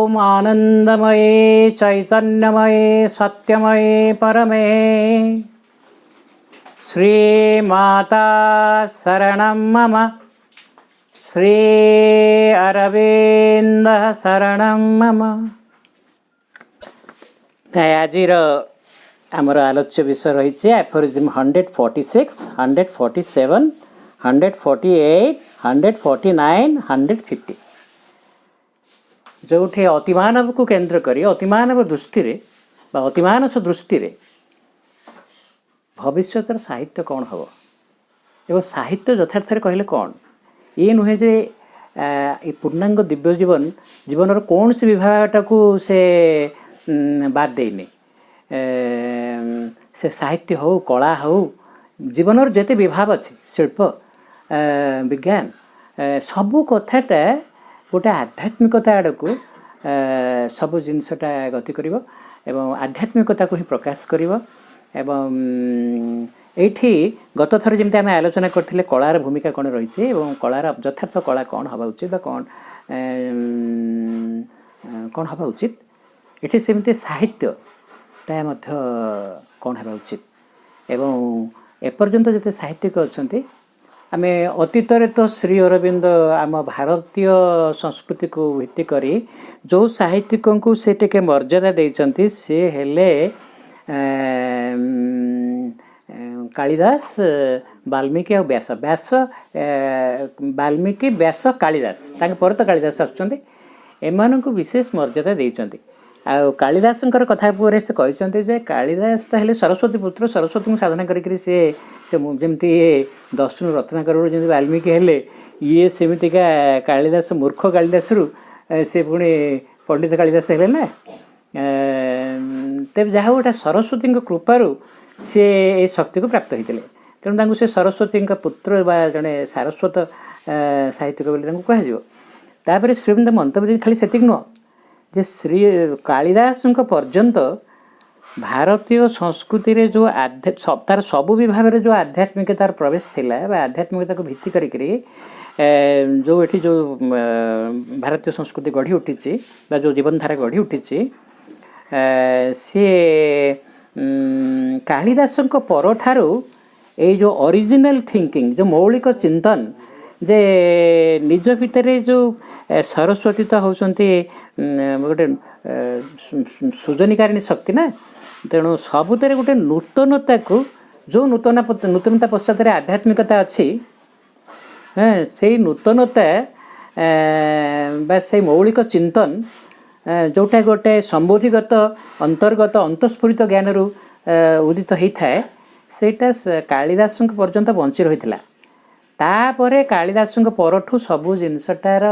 ॐ आनंदमये चैतन्यमये सत्यमये परमे श्री माता शरणं मम श्री अरविंद शरणं मम। आजिर आमर आलोच्य विषय रही एफोरिज्म 146, 147, 148, 149, 150 जो अतिमानव को केंद्र करी अतिमानव दृष्टि अतिमानस दृष्टि भविष्य साहित्य कौन हम एवं साहित्य यथार्थ कहले कौन ये नुहे जे पूर्णांग दिव्य जीवन जीवन कौन से विभागटा को से बाद देने से साहित्य हो कला हो जीवन जेते विभाग अच्छे शिल्प विज्ञान सबू कथाटा गोटे आध्यात्मिकता आड़ को सब जिनसटा गति कर आध्यात्मिकता को ही प्रकाश कर एठी गत थर जमी आम आलोचना करते कलार भूमिका कौन रही कलार यथार्थ कला कौन हवा उचित कौन कौन हवा उचित ये सेमती साहित्यटा कौन हवा उचित एवं एपर्यंत जिते साहित्यिक अच्छा आम अतीत तो श्री अरविंद आम भारतीय संस्कृति को भित्ति करी जो साहित्यिकों को से टिके मर्यादा देइचंती से हेले कालिदास वाल्मीकि और व्यास व्यास वाल्मीकि व्यास कालिदास पर तो कालिदास आसुचंती एमान को विशेष मर्यादा देइचंती आ कालिदास कथा पर से कहते जे कालिदास ताहले सरस्वती पुत्र सरस्वती को साधना करी से जमती दर्शन रत्नाकर जमी वाल्मीकि हेले ये सेमितिका कालिदास मूर्ख कालिदास से पुणी पंडित कालिदास हेले ना तेज जहाँ गोटे सरस्वती कृपारू सी ए शक्ति को प्राप्त होते तेणु से सरस्वती पुत्र बा जड़े सारस्वत साहित्यिक बोली कह श्रीमंत मंतव्य खाली से नुह जे श्री कालिदास पर्यंत भारतीय संस्कृति रे जो तार सबु विभाग जो आध्यात्मिकतार प्रवेश थिला आध्यात्मिकता को भित्ति करी जो ये जो भारतीय संस्कृति गढ़ी उठी जो जीवनधारा गढ़ी उठी सी कालिदास परठारू ये जो ओरिजिनल थिंकिंग जो मौलिक चिंतन जे निज भितर जो सरस्वती तो होती गोटे सृजनकारिणी शक्ति ना तेणु सबुतरे गोटे नूतनता को जो नूतनता पश्चात आध्यात्मिकता अच्छी से नूतनता से मौलिक चिंतन जोटा गोटे संबोधिगत अंतर्गत अंतस्फुरित ज्ञान उदित होता है सेटा कालिदास पर्यंत बंची रही तापर कालिदास परठू सबू जिनसटार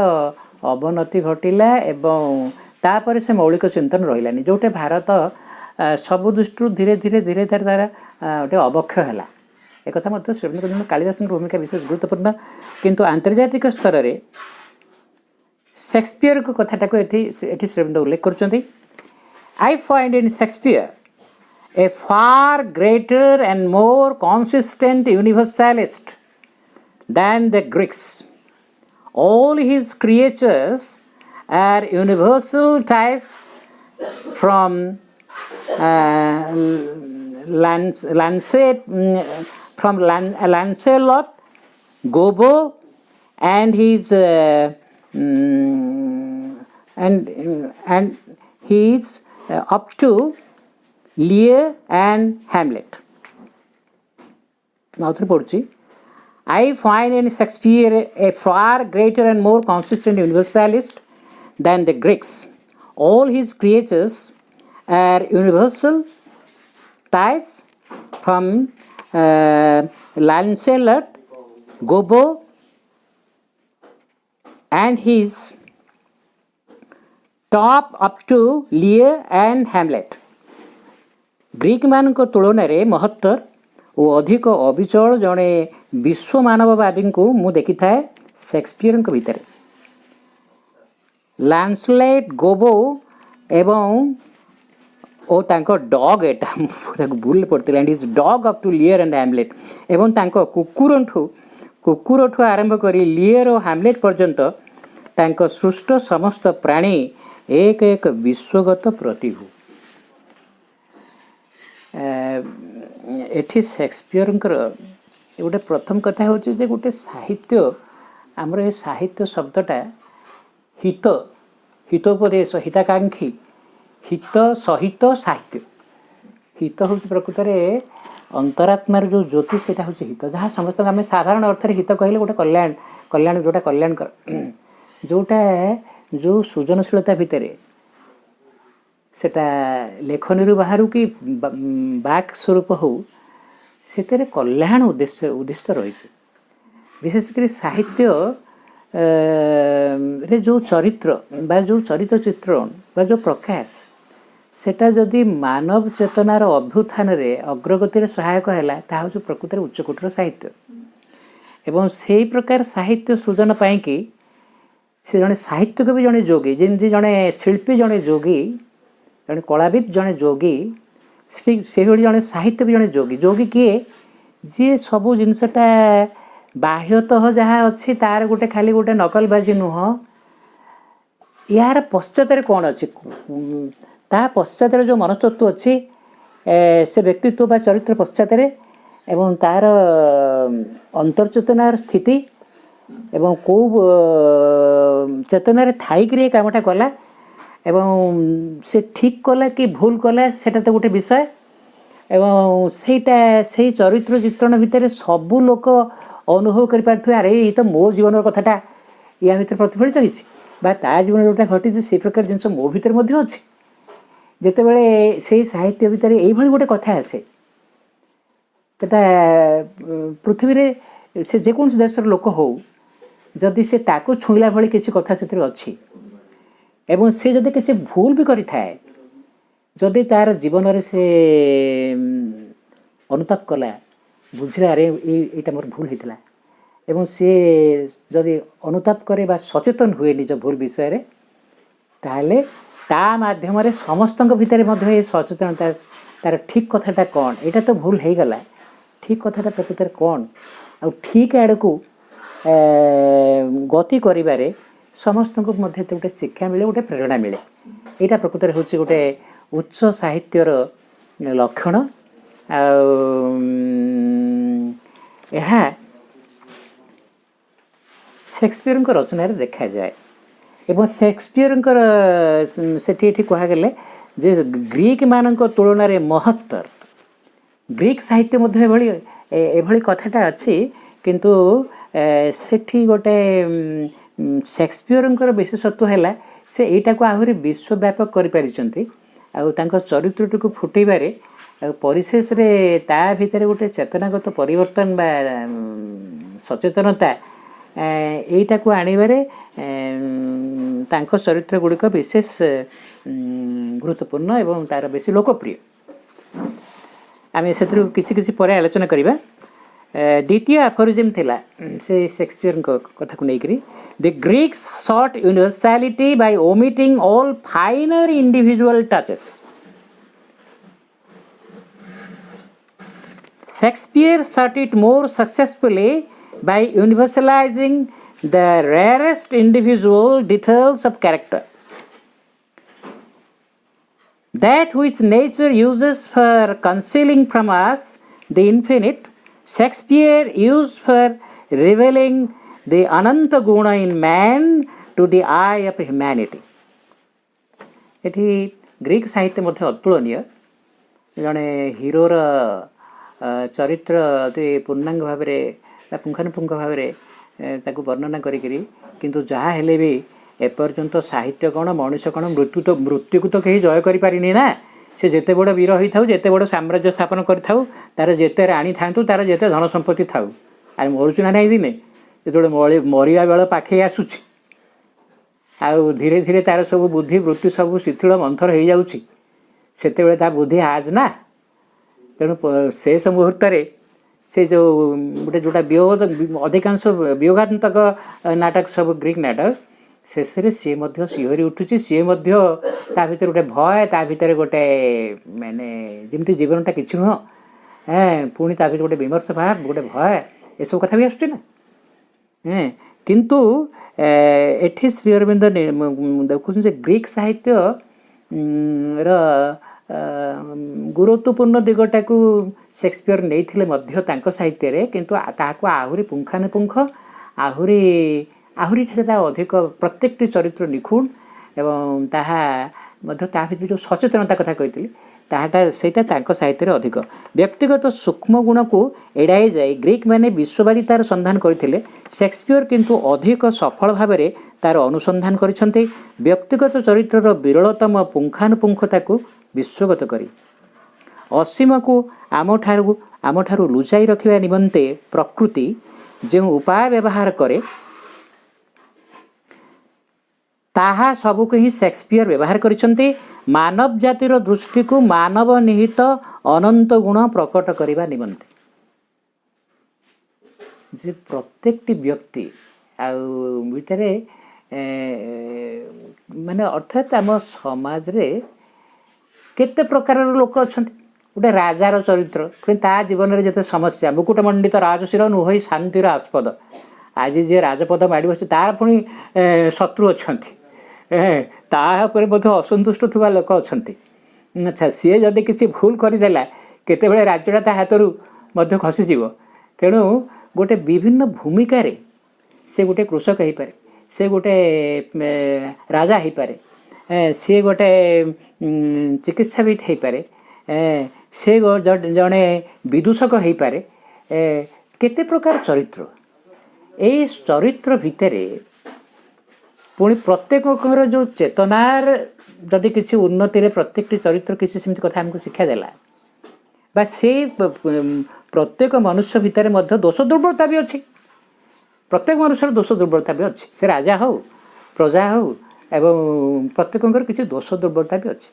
अवनति घटिला एवं तापर से मौलिक चिंतन रहिलानी जोटे भारत सबु दृष्टि धीरे धीरे धीरे धीरे तार गोटे अवक्षय है एक मत श्रीमंत कालिदास भूमिका विशेष गुरुत्वपूर्ण किंतु आंतर्जातिक स्तर में शेक्सपियर को कथाटा को ये श्रीमंत उल्लेख कर आई find in Shakespeare a far greater and more consistent universalist than the Greeks. All his creatures are universal types from Lancelot, Gobbo, and his and he's up to Lear and Hamlet. Now through I find in Shakespeare a far greater and more consistent universalist than the Greeks. All his creatures are universal types from Lancelot, Gobbo, and his top up to Lear and Hamlet. Greek मान को तुलन में महत्तर और अधिक अविचल जड़े विश्व मानववादी को मु देखी थाए शेक्सपियर भितर लैंसलेट गोबो एवं ओ तांको डॉग एटा भूल पड़ती and his dog up to Lear and Hamlet एवं तांको कुकुर ठू आरंभ कर लियर और हैमलेट पर्यंत तांको सृष्ट समस्त प्राणी एक एक विश्वगत प्रतिभू। एठी शेक्सपियरଙ୍କର गोटे प्रथम कथा हूँ जे गोटे साहित्य आमर ए साहित्य शब्दटा हित हितोपदेश हिताकांक्षी हित सहित साहित्य हित हूँ प्रकृत में अंतरात्मार जो ज्योति से हूँ हित जहाँ समस्त आम साधारण अर्थ में हित कहले गोटे कल्याण कल्याण जोटा कल्याणकर जोटा जो सृजनशीलता भितर सेटा लेखनी बाहर कि बाक स्वरूप हो से कल्याण उद्देश्य उद्दिष्ट रही विशेषकर साहित्य रे जो चरित्र बा जो चरित्र चित्रण बा जो प्रकाश सेटा जदि मानव चेतनार अभ्युत्थान रे अग्रगति रे सहायक है ताहु प्रकृत उच्चकोटर साहित्य एवं से प्रकार साहित्य सृजन पाई कि से जड़े साहित्यक भी जड़े जोगी जमी जड़े शिल्पी जड़े जोगी जड़े कलाविद जड़े जोगी से जड़े साहित्य भी जड़े जोगी जोगी किए जी सबू जिनसटा बाह्यतः जहाँ अच्छी तार गोटे खाली गोटे नकलबाजी नुह यार पश्चात कौन अच्छी ता पश्चात जो मनस्तत्व अच्छी से व्यक्तित्व बा चरित्र पश्चात एवं तार अंतर्चेतनार स्थिति एवं कौ चेतनार थाईक कामटा कला एवं से ठीक कला कि भूल कला सेटा तो गोटे विषय एवं सेटा से चरित्र चित्रण भितर सबू लोक अनुभव कर अरे ये तो मो जीवन कथाटा या भर प्रतिफलित होती बा ता जीवन जोटा घटी से प्रकार जिन मो भर अच्छी जिते बड़े से साहित्य भितर यही गोटे कथा आसे तेटा पृथ्वी रे से जेकोन देशर लोक हो जदि से ताको छुईला भली किसी कथा से अच्छी एवं से जदि किसी भूल भी करि थाए जदि तार जीवन रे से अनुताप कला बुझला अरे ये मोर भूल होता एवं सी जदि अनुताप करे बा सचेतन हुए निज भूल विषय रे ताहले ता माध्यम समस्त भितर सचेतनता तार ठीक कथाटा कौन यहाँ तो भूल हो गला ठीक कथाटा प्रकृत कौन आ ठीक आड़ को गति करिबारे समस्त मध्य गोटे शिक्षा मिले गोटे प्रेरणा मिले यहाँ प्रकृत हूँ गोटे उच्च साहित्यर लक्षण आ शेक्सपियर रचन देखा जाए एवं शेक्सपियर से कहगले जे ग्रीक मान तुलन में महत्तर ग्रीक साहित्य एभली कथाटा अच्छी किंतु सेठी गोटे शेक्सपियर विशेषत्व है से यटा को आहरी विश्वव्यापक कर चरित्र को फुटेबारे परिशेष रे ता भितर गोटे चेतनागत परिवर्तन बा सचेतनता यहीटा को आणिबारे चरित्र गुड़िक विशेष गुरुत्वपूर्ण एवं तार बेसी लोकप्रिय आम से किसी पर आलोचना करवा द्वितीय एफोरिज्म थिला से शेक्सपियर कथा को लेकर the Greeks sought universality by omitting all finer individual touches Shakespeare sought it more successfully by universalizing the rarest individual details of character. That which nature uses for concealing from us the infinite, Shakespeare used for revealing the ananta guna in man to the eye of humanity. एठी Greek साहित्य मध्य अतुलनीय जड़े हिरोर चरित्र अति पूर्णांग भाव पुंखानुपुंख भाव वर्णना करी किंतु जहाँ हेले भी एपर्यंत साहित्य कौन मनुष्य कौन मृत्यु को तो कहीं जय करें ना से जिते बड़ वीर होता जिते बड़ साम्राज्य स्थापन कर जिते राणी था तार जिते धन संपत्ति थाऊ आ मरुचु ना नहीं दिने जो मरिया बेल पाखे आसूची आउ धीरे धीरे तार सब बुद्धि वृत्ति सब शिथिल मंथर हो जाऊँगी से बुद्धि आज ना तेणु शेष मुहूर्त से जो गोटे जोटा वियोग अधिकांश वियोगात्मक नाटक सब ग्रीक नाटक शेष सी शिहरी उठुची सी ता भीतर गोटे भय ता भीतर गोटे माने जमी जीवनटा कि नुह पुणी ता भीतर गोटे विमर्श भाव गोटे भय ये सब कथा भी आसुची ना किंतु एठी श्री अरविंद देखुन जे ग्रीक साहित्य ର गुरुत्वपूर्ण दिगटा को शेक्सपियर नहीं मध्य तांको साहित्य रे किंतु ताहाको आहुरी पुंखानुपुंख आहुरी आहुरी अधिक प्रत्येक चरित्र निखुण एवं ताहा मध्य ता भीतर जो सचेतनता कथा कही ताहाटा सेटा तांको साहित्य रे अधिक व्यक्तिगत सूक्ष्म गुण को एड़ाई जाए ग्रीक माने विश्ववादी तार संधान करथिले शेक्सपियर किंतु अधिक सफल भाव में तार अनुसंधान करिसंते व्यक्तिगत चरित्रर विरलतम पुंखानुपुंखता को विश्वगत करी असीम को आमठारु लुचाई रखिबा निमंते प्रकृति जो उपाय व्यवहार करे ताहा सबको ही शेक्सपियर व्यवहार करिसंते मानव जातिर दृष्टि को मानव निहित अनंत गुण प्रकट करने निमंते जे प्रत्येक व्यक्ति भितर माने अर्थात आम समाज रे केते प्रकार लोक अच्छा गोटे राजार चरित्र ता जीवन में जिते समस्या मुकुटमंडित राजशीर नुहई शांतिर आस्पद आज जे राजपद माड़ी बस तार पुणी शत्रु अच्छा तापर असंतुष्ट थोड़ा लोक अच्छा अच्छा सी जदि किसी भूल करदेला केते राज्यटा ता हाथ खसीज तेणु गोटे विभिन्न भूमिका रे से गोटे कृषक हो पारे से गोटे राजा हो पारे सी गोटे चिकित्साविद हो पारे से जड़े विदूषक हो पारे केते प्रकार चरित्र ए चरित्र भितर पुणी प्रत्येक जो चेतनार जदि किसी उन्नति रे प्रत्येक चरित्र किसी सेमती कथा हमको शिक्षा देला बा से प्रत्येक मनुष्य भितर मध्य दोष दुर्बलता भी अच्छी प्रत्येक मनुष्य दोष दुर्बलता भी अच्छी से राजा हो प्रजा हो एवं प्रत्येक किसी दोष दुर्बलता भी अच्छी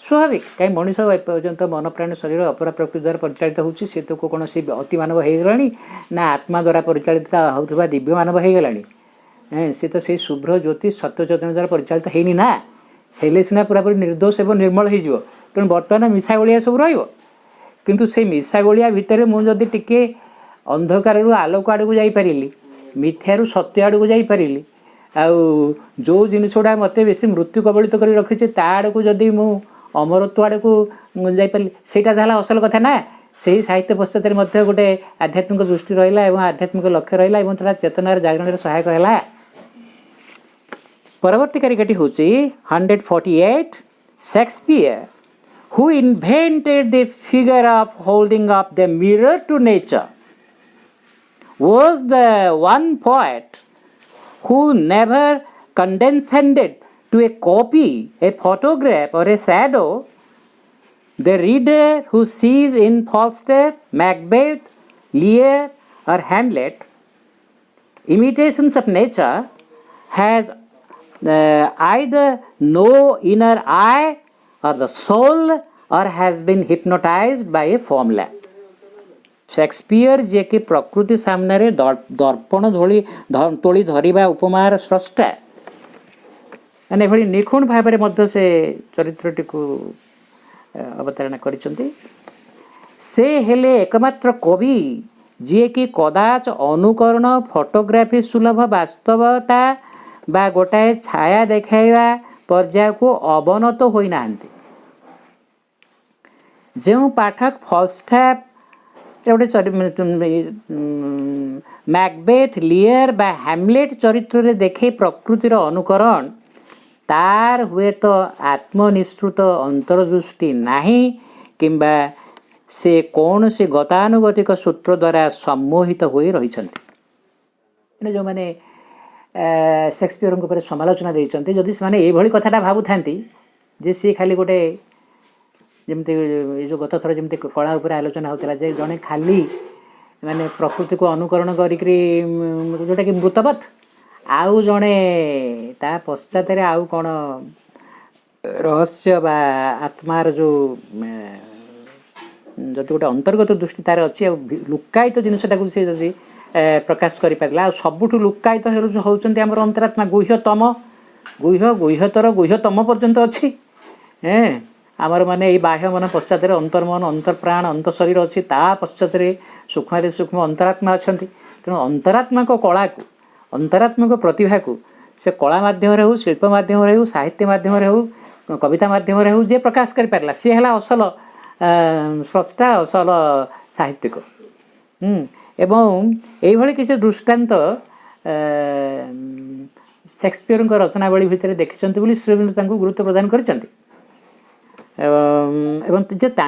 स्वाभाविक कहीं मनीष पर्यंत मन प्राण शरीर अपरा प्रकृति द्वारा परिचालित होची से तो कौन सी अति मानव हो गलानी ना आत्मा द्वारा परिचालित होता दिव्य मानव हो गलानी सी तो से शुभ्र ज्योति सत्य चेतन द्वारा परिचालित होनी ना हेले सीना पूरापूरी निर्दोष एवं निर्मल हो तेणु बर्तमान मिशा गोलिया सब रु से मिशा गोलिया भितर मुझे टिके अंधकार आलोक आड़ को जापरि मिथ्यारू सत्य आड़ को जापरि आउ जो जिनिस गुड़ा मत बेसी मृत्यु कबलित कर रखी ता आड़ को जदि मु अमरत्व आड़ को जापरि सेटा ताला असल कथा ना से साहित्य पश्चात गोटे आध्यात्मिक दृष्टि रहा और आध्यात्मिक लक्ष्य रहा और चेतनार जागरण सहायक है परवर्ती कारिकाटी हूँ 148 Shakespeare who invented the figure of holding up the mirror to nature was the one poet who never condescended to a copy, a photograph or a shadow. The reader who sees in Falstaff, Macbeth, Lear or Hamlet imitations of nature has either no inner eye or the soul or has been hypnotized by a formula. Shakespeare जे कि प्रकृति सामने दर्पण तोली धरिबा उपमार स्रष्टा मैंने एभली निखुण भाव में से चरित्रटी को अवतारणा करिसंती से हेले एकमात्र कवि जे कि कदाच अनुकरण फोटोग्राफी सुलभ वास्तवता बा गोटाए छाया देखाइबा पर्याय को अवनत होई नांती जो पाठक फॉल्स्टैफ गोटे मैकबेथ लियर बा हैमलेट चरित्र रे देखे प्रकृतिर अनुकरण तार हुए तो आत्मनिष्ठृत अंतर्दृष्टि नहीं किंबा से कौन से गतानुगतिक सूत्र द्वारा सम्मोहित होई रही जो मैंने शेक्सपियर को समालोचना देते जदि से ये कथाटा भावु था जे सी खाली गोटे जमती जो गत थर जमी कला उपर आलोचना होता जे जड़े खाली माने प्रकृति को अनुकरण करी जोटा कि मृतवत आउ जड़े ता पश्चात आउ कौन रहस्य बा आत्मार जो जदि गोटे अंतर्गत दृष्टि तार अच्छी लुक्कायित जिनसटा से जदि प्रकाश कर सबुठ लुक्कायित होती आम अंतरात्मा गुह्यतम गुह्यतर गुह्यतम पर्यंत अच्छी आमर माने ये बाह्य मन पश्चात अंतर्मन अंतर्प्राण अंत शरीर अच्छी ता पश्चात सूक्ष्म सूक्ष्म अंतरात्मा अच्छा तेणु अंतरात्मा को कला को अंतरात्मक प्रतिभा को से कला माध्यम हो, शिल्प माध्यम हो, साहित्य माध्यम हो, कविता माध्यम हो, जे प्रकाश कर पारला सी है असल स्रष्टा, असल साहित्यिक। एवं यही किसी दृष्टांत शेक्सपियर रचनावली भितर देखिं श्रीरबिंद्र गुरुत्व प्रदान कर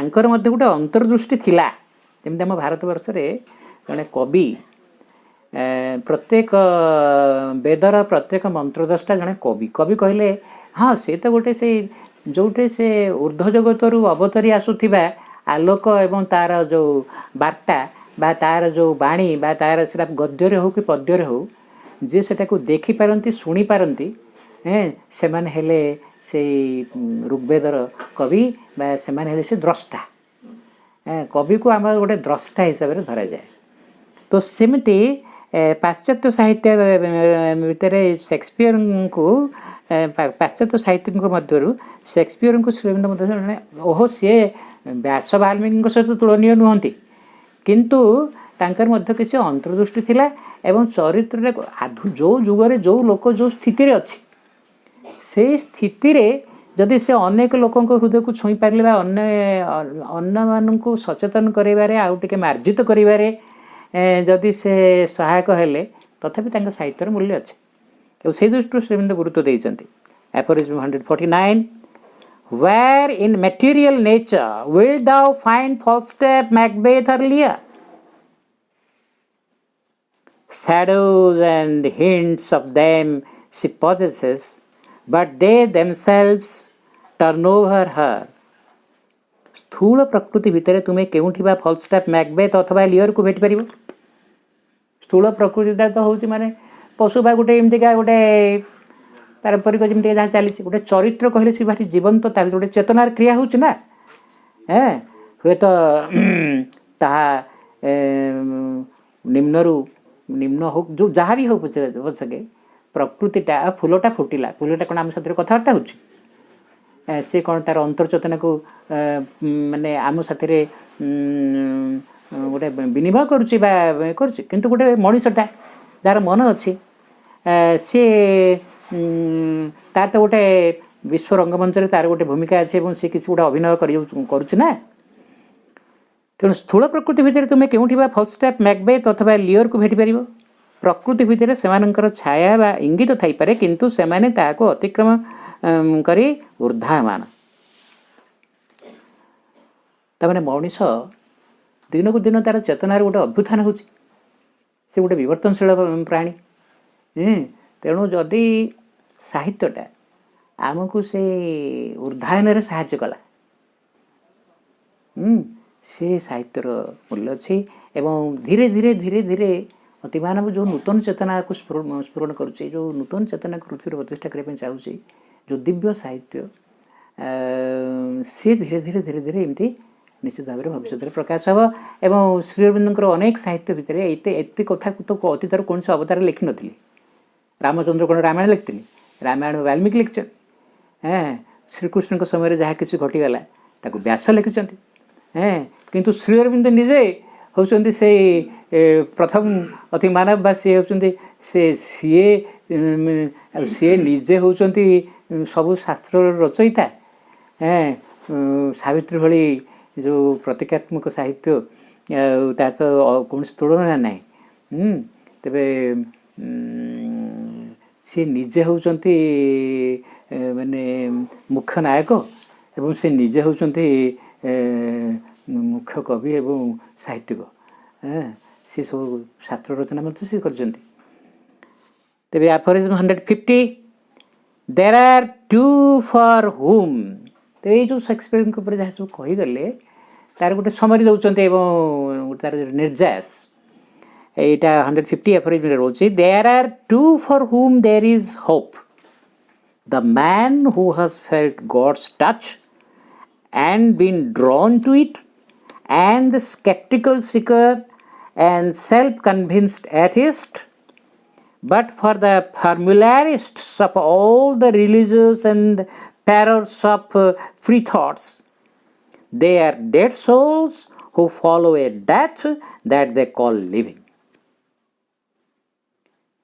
गोटे अंतर्दृष्टि थिला। जमी आम भारत वर्ष जड़े कवि प्रत्येक वेदर प्रत्येक मंत्रद्रष्टा जड़े कवि। कवि कहले हाँ से तो गोटे से जोटे से ऊर्ध्व जगत रु अवतरी आसुथिबा आलोक एवं तार जो वार्ता बा तार जो बाणी बा तार से गद्य हो कि पद्य हो जे सेटा को देखी पारंती शुणी पारंती से माने हेले से ऋग्वेदर कवि बा से माने हेले से द्रष्टा। कवि को आम गोटे द्रष्टा हिसाब से धरा जाए। तो सेमती पाश्चात्य साहित्य भितर शेक्सपियर को पाश्चात्य साहित्य मध्य शेक्सपियर को श्रीरबिंद्र ओहो सी व्यास वाल्मीकि सहित तुलनीय नुहति किंतु तांकर मध्य किसी अंतर्दृष्टि थिला एवं चरित्र जो जुगरे जो लोक जो स्थिति रे अच्छी से स्थिति रे जदि से अनेक लोकों हृदय को छुई पारे अन्य मानू सचेतन करेबारे आउ टिके मार्जित करेबारे जदि से सहायक हेले तथापि तांका साहित्यर मूल्य अच्छे। से दृष्टि श्रीरबिंद्र गुरुत्व देइचंती। Aphorism 149 Where in material nature wilt thou find Falstaff, Macbeth or Lear? Shadows and hints of them she possesses, but they themselves turn over her. स्थूल प्रकृति भितर तुम्हें केउठी बा फॉल्स्टाफ मैकबेथ अथवा लियर को भेट पारिबो। स्थूल प्रकृति तो होची माने पशु बा गोटे एमतिका गोटे पारंपरिक जमी जहाँ चली गोटे चरित्र कहले सी भारी जीवंत ता गोटे चेतनार क्रिया हो हे तो निम्नरू निम्न हो जो जहाँ भी हो पछके प्रकृतिटा फूलटा फुटिला फूलटा कौन आम साथ कथबार्ता हो सी कौन तार अंतर्चेतना को माने आम साथ गोटे विनिमय करुच्ची किंतु गोटे मनीषटा जार मन अच्छी सी तार तो गोटे विश्व रंगमंच तार गोटे भूमिका अच्छे सी किसी गोटे अभिनय करुना। तेणु स्थूल प्रकृति भितर तुम्हें केउठी बा फॉल्स्टाफ मैकबेथ अथवा लियर को भेट पारिबो। प्रकृति भितर सेमानंकर छाया बा इंगित थाई पारे किंतु सेमाने ताको अतिक्रम करी ऊर्ध्वमान। तमाने मनीष दिन को दिन तार चेतनार गोटे अभ्युत्थान होची से गोटे विवर्तनशील प्राणी। तेणु जदि साहित्यटा आमको से ऊर्ध्वायन साहाय्य कला से साहित्यर मूल्य अच्छी एवं धीरे धीरे धीरे धीरे अतिमानव जो नूतन चेतना को स्फुरण करुचे जो नूतन चेतना को पृथ्वी प्रतिष्ठा करने चाहूँगी जो दिव्य साहित्य सी धीरे धीरे धीरे धीरे एमती निश्चित भाव में भविष्य में प्रकाश हम। एवं श्रीरबिंद्र अनेक साहित्य भितर एत कथा तो अतीतर कौन से अवतार लिखि नी। रामचंद्र कौन रामायण लिखी रामायण वाल्मीकि लिखिं श्रीकृष्ण समय जहाँ किसी घटीगला ताको व्यास लिखिं किंतु श्रीरबिंद्र निजे होउचंदी से प्रथम अति मानव बा सी होउचंदी से सी निजे होउचंदी सबु शास्त्र रचयिता सावित्री भली जो प्रतीकात्मक साहित्य तार तो कौन तुलना ना तेरे सी निजे होउचंती माने मुख्य नायक एवं से निजे होउचंती मुख्य कवि एवं साहित्यिक सी सब शास्त्र रचना मत सी कर। तेरे aphorism 150 there are two for whom. तो ये जो शेक्सपियर के ऊपर जहाँ सब कहीगले तार गोटे समरी दौरान एवं तार निर्यास यहाँ 150 एफोरिज्म रोचे there are two for whom there is hope the man who has felt God's touch and been drawn to it, and the skeptical seeker and self-convinced atheist. But for the formularists of all the religious and parrots of free thoughts, they are dead souls who follow a death that they call living.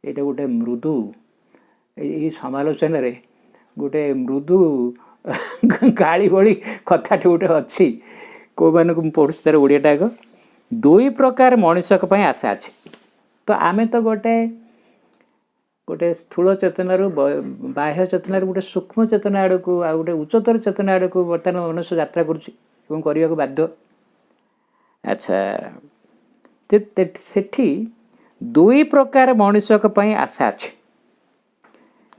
ଏଇଟା ଗୋଟେ ମୃଦୁ ଏଇ ସମାଲୋଚନାରେ ଗୋଟେ ମୃଦୁ ଗାଳି ଭଳି କଥାଟି ଗୋଟେ ଅଛି। କେଉଁମାନଙ୍କୁ ମୁଁ ପଢ଼ୁଛି ତାର ଓଡ଼ିଆଟା ଆଗ। ଦୁଇ ପ୍ରକାର ମଣିଷଙ୍କ ପାଇଁ ଆଶା ଅଛି। ତ ଆମେ ତ ଗୋଟେ ସ୍ଥୂଳ ଚେତନାରୁ ବାହ୍ୟ ଚେତନାରୁ ଗୋଟେ ସୂକ୍ଷ୍ମ ଚେତନା ଆଡ଼କୁ ଆଉ ଗୋଟେ ଉଚ୍ଚତର ଚେତନା ଆଡ଼କୁ ବର୍ତ୍ତମାନ ମନୁଷ୍ୟ ଯାତ୍ରା କରୁଛି ଏବଂ କରିବାକୁ ବାଧ୍ୟ। ଆଚ୍ଛା, ସେଠି ଦୁଇ ପ୍ରକାର ମଣିଷଙ୍କ ପାଇଁ ଆଶା ଅଛି।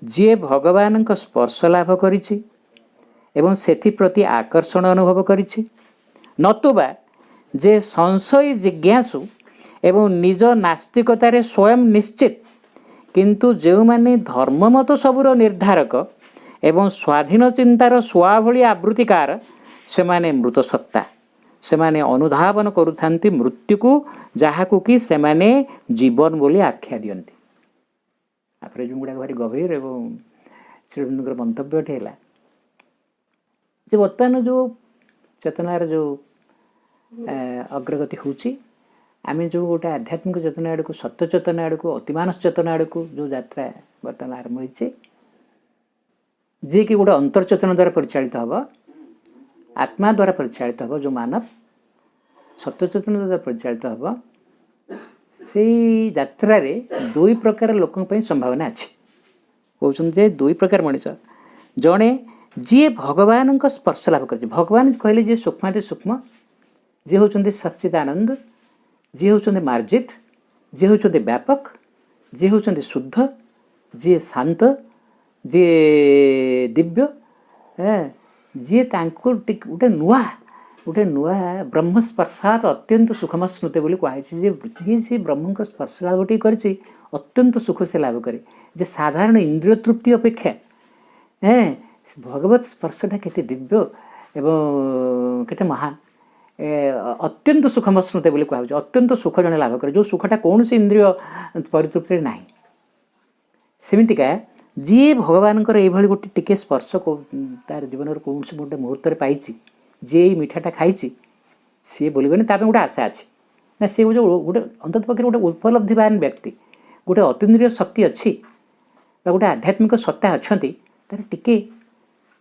ଯିଏ ଭଗବାନଙ୍କ ସ୍ପର୍ଶ ଲାଭ କରିଛି ଏବଂ ସେଥିପ୍ରତି ଆକର୍ଷଣ ଅନୁଭବ କରିଛି, ନତୁବା ଯେ ସଂଶୟୀ ଜିଜ୍ଞାସୁ ଏବଂ ନିଜ ନାସ୍ତିକତାରେ ସ୍ୱୟଂ ନିଶ୍ଚିତ, କିନ୍ତୁ ଯେଉଁମାନେ ଧର୍ମମତ ସବୁର ନିର୍ଦ୍ଧାରକ ଏବଂ ସ୍ୱାଧୀନ ଚିନ୍ତାର ଶୁଆ ଭଳି ଆବୃତ୍ତିକାର, ସେମାନେ ମୃତ ସତ୍ତା। ସେମାନେ ଅନୁଧାବନ କରୁଥାନ୍ତି ମୃତ୍ୟୁକୁ, ଯାହାକୁ କି ସେମାନେ ଜୀବନ ବୋଲି ଆଖ୍ୟା ଦିଅନ୍ତି। ତାପରେ ଯେଉଁଗୁଡ଼ାକ ଭାରି ଗଭୀର ଏବଂ ଶ୍ରୀଅରବିନ୍ଦଙ୍କର ମନ୍ତବ୍ୟଟି ହେଲା ଯେ ବର୍ତ୍ତମାନ ଯେଉଁ ଚେତନାର ଯେଉଁ ଅଗ୍ରଗତି ହେଉଛି, ଆମେ ଯେଉଁ ଗୋଟେ ଆଧ୍ୟାତ୍ମିକ ଚେତନା ଆଡ଼କୁ, ସତ୍ୟ ଚେତନା ଆଡ଼କୁ, ଅତିମାନସ ଚେତନା ଆଡ଼କୁ ଯେଉଁ ଯାତ୍ରା ବର୍ତ୍ତମାନ ଆରମ୍ଭ ହୋଇଛି, ଯିଏକି ଗୋଟେ ଅନ୍ତର୍ଚେତନା ଦ୍ୱାରା ପରିଚାଳିତ ହେବ, ଆତ୍ମା ଦ୍ୱାରା ପରିଚାଳିତ ହେବ, ଯେଉଁ ମାନବ ସତ୍ୟଚେତନା ଦ୍ୱାରା ପରିଚାଳିତ ହେବ, ସେଇ ଯାତ୍ରାରେ ଦୁଇ ପ୍ରକାର ଲୋକଙ୍କ ପାଇଁ ସମ୍ଭାବନା ଅଛି। କହୁଛନ୍ତି ଯେ ଦୁଇ ପ୍ରକାର ମଣିଷ। ଜଣେ ଯିଏ ଭଗବାନଙ୍କ ସ୍ପର୍ଶ ଲାଭ କରିଛି। ଭଗବାନ କହିଲେ ଯିଏ ସୂକ୍ଷ୍ମାତି ସୂକ୍ଷ୍ମ, ଯିଏ ହେଉଛନ୍ତି ସଚ୍ଚିଦାନନ୍ଦ, ଯିଏ ହେଉଛନ୍ତି ମାର୍ଜିତ, ଯିଏ ହେଉଛନ୍ତି ବ୍ୟାପକ, ଯିଏ ହେଉଛନ୍ତି ଶୁଦ୍ଧ, ଯିଏ ଶାନ୍ତ, ଯିଏ ଦିବ୍ୟ, ଯିଏ ତାଙ୍କୁ ଗୋଟେ ନୂଆ ବ୍ରହ୍ମସ୍ପର୍ଶାତ ଅତ୍ୟନ୍ତ ସୁଖମ ସ୍ମୃତି ବୋଲି କୁହାଯାଇଛି। ଯିଏ ସେ ବ୍ରହ୍ମଙ୍କ ସ୍ପର୍ଶ ଲାଭଟିଏ କରିଛି, ଅତ୍ୟନ୍ତ ସୁଖ ସେ ଲାଭ କରେ। ଯେ ସାଧାରଣ ଇନ୍ଦ୍ରିୟ ତୃପ୍ତି ଅପେକ୍ଷା ଭଗବତ ସ୍ପର୍ଶଟା କେତେ ଦିବ୍ୟ ଏବଂ କେତେ ମହାନ, ଅତ୍ୟନ୍ତ ସୁଖମ ସ୍ମୃତି ବୋଲି କୁହାଯାଉଛି। ଅତ୍ୟନ୍ତ ସୁଖ ଜଣେ ଲାଭ କରେ, ଯେଉଁ ସୁଖଟା କୌଣସି ଇନ୍ଦ୍ରିୟ ପରିତୃପ୍ତିରେ ନାହିଁ। ସେମିତିକା ଯିଏ ଭଗବାନଙ୍କର ଏଇଭଳି ଗୋଟେ ଟିକେ ସ୍ପର୍ଶ ତାର ଜୀବନର କୌଣସି ଗୋଟେ ମୁହୂର୍ତ୍ତରେ ପାଇଛି, ଯିଏ ଏଇ ମିଠାଟା ଖାଇଛି, ସିଏ ବୋଲିବନି ତା ପାଇଁ ଗୋଟେ ଆଶା ଅଛି ନା। ସେ ଗୋଟେ ଅନ୍ତତଃ ପକ୍ଷରେ ଗୋଟେ ଉପଲବ୍ଧିବାନ ବ୍ୟକ୍ତି, ଗୋଟେ ଅତୀନ୍ଦ୍ରିୟ ଶକ୍ତି ଅଛି ବା ଗୋଟେ ଆଧ୍ୟାତ୍ମିକ ସତ୍ତା ଅଛନ୍ତି, ତାର ଟିକେ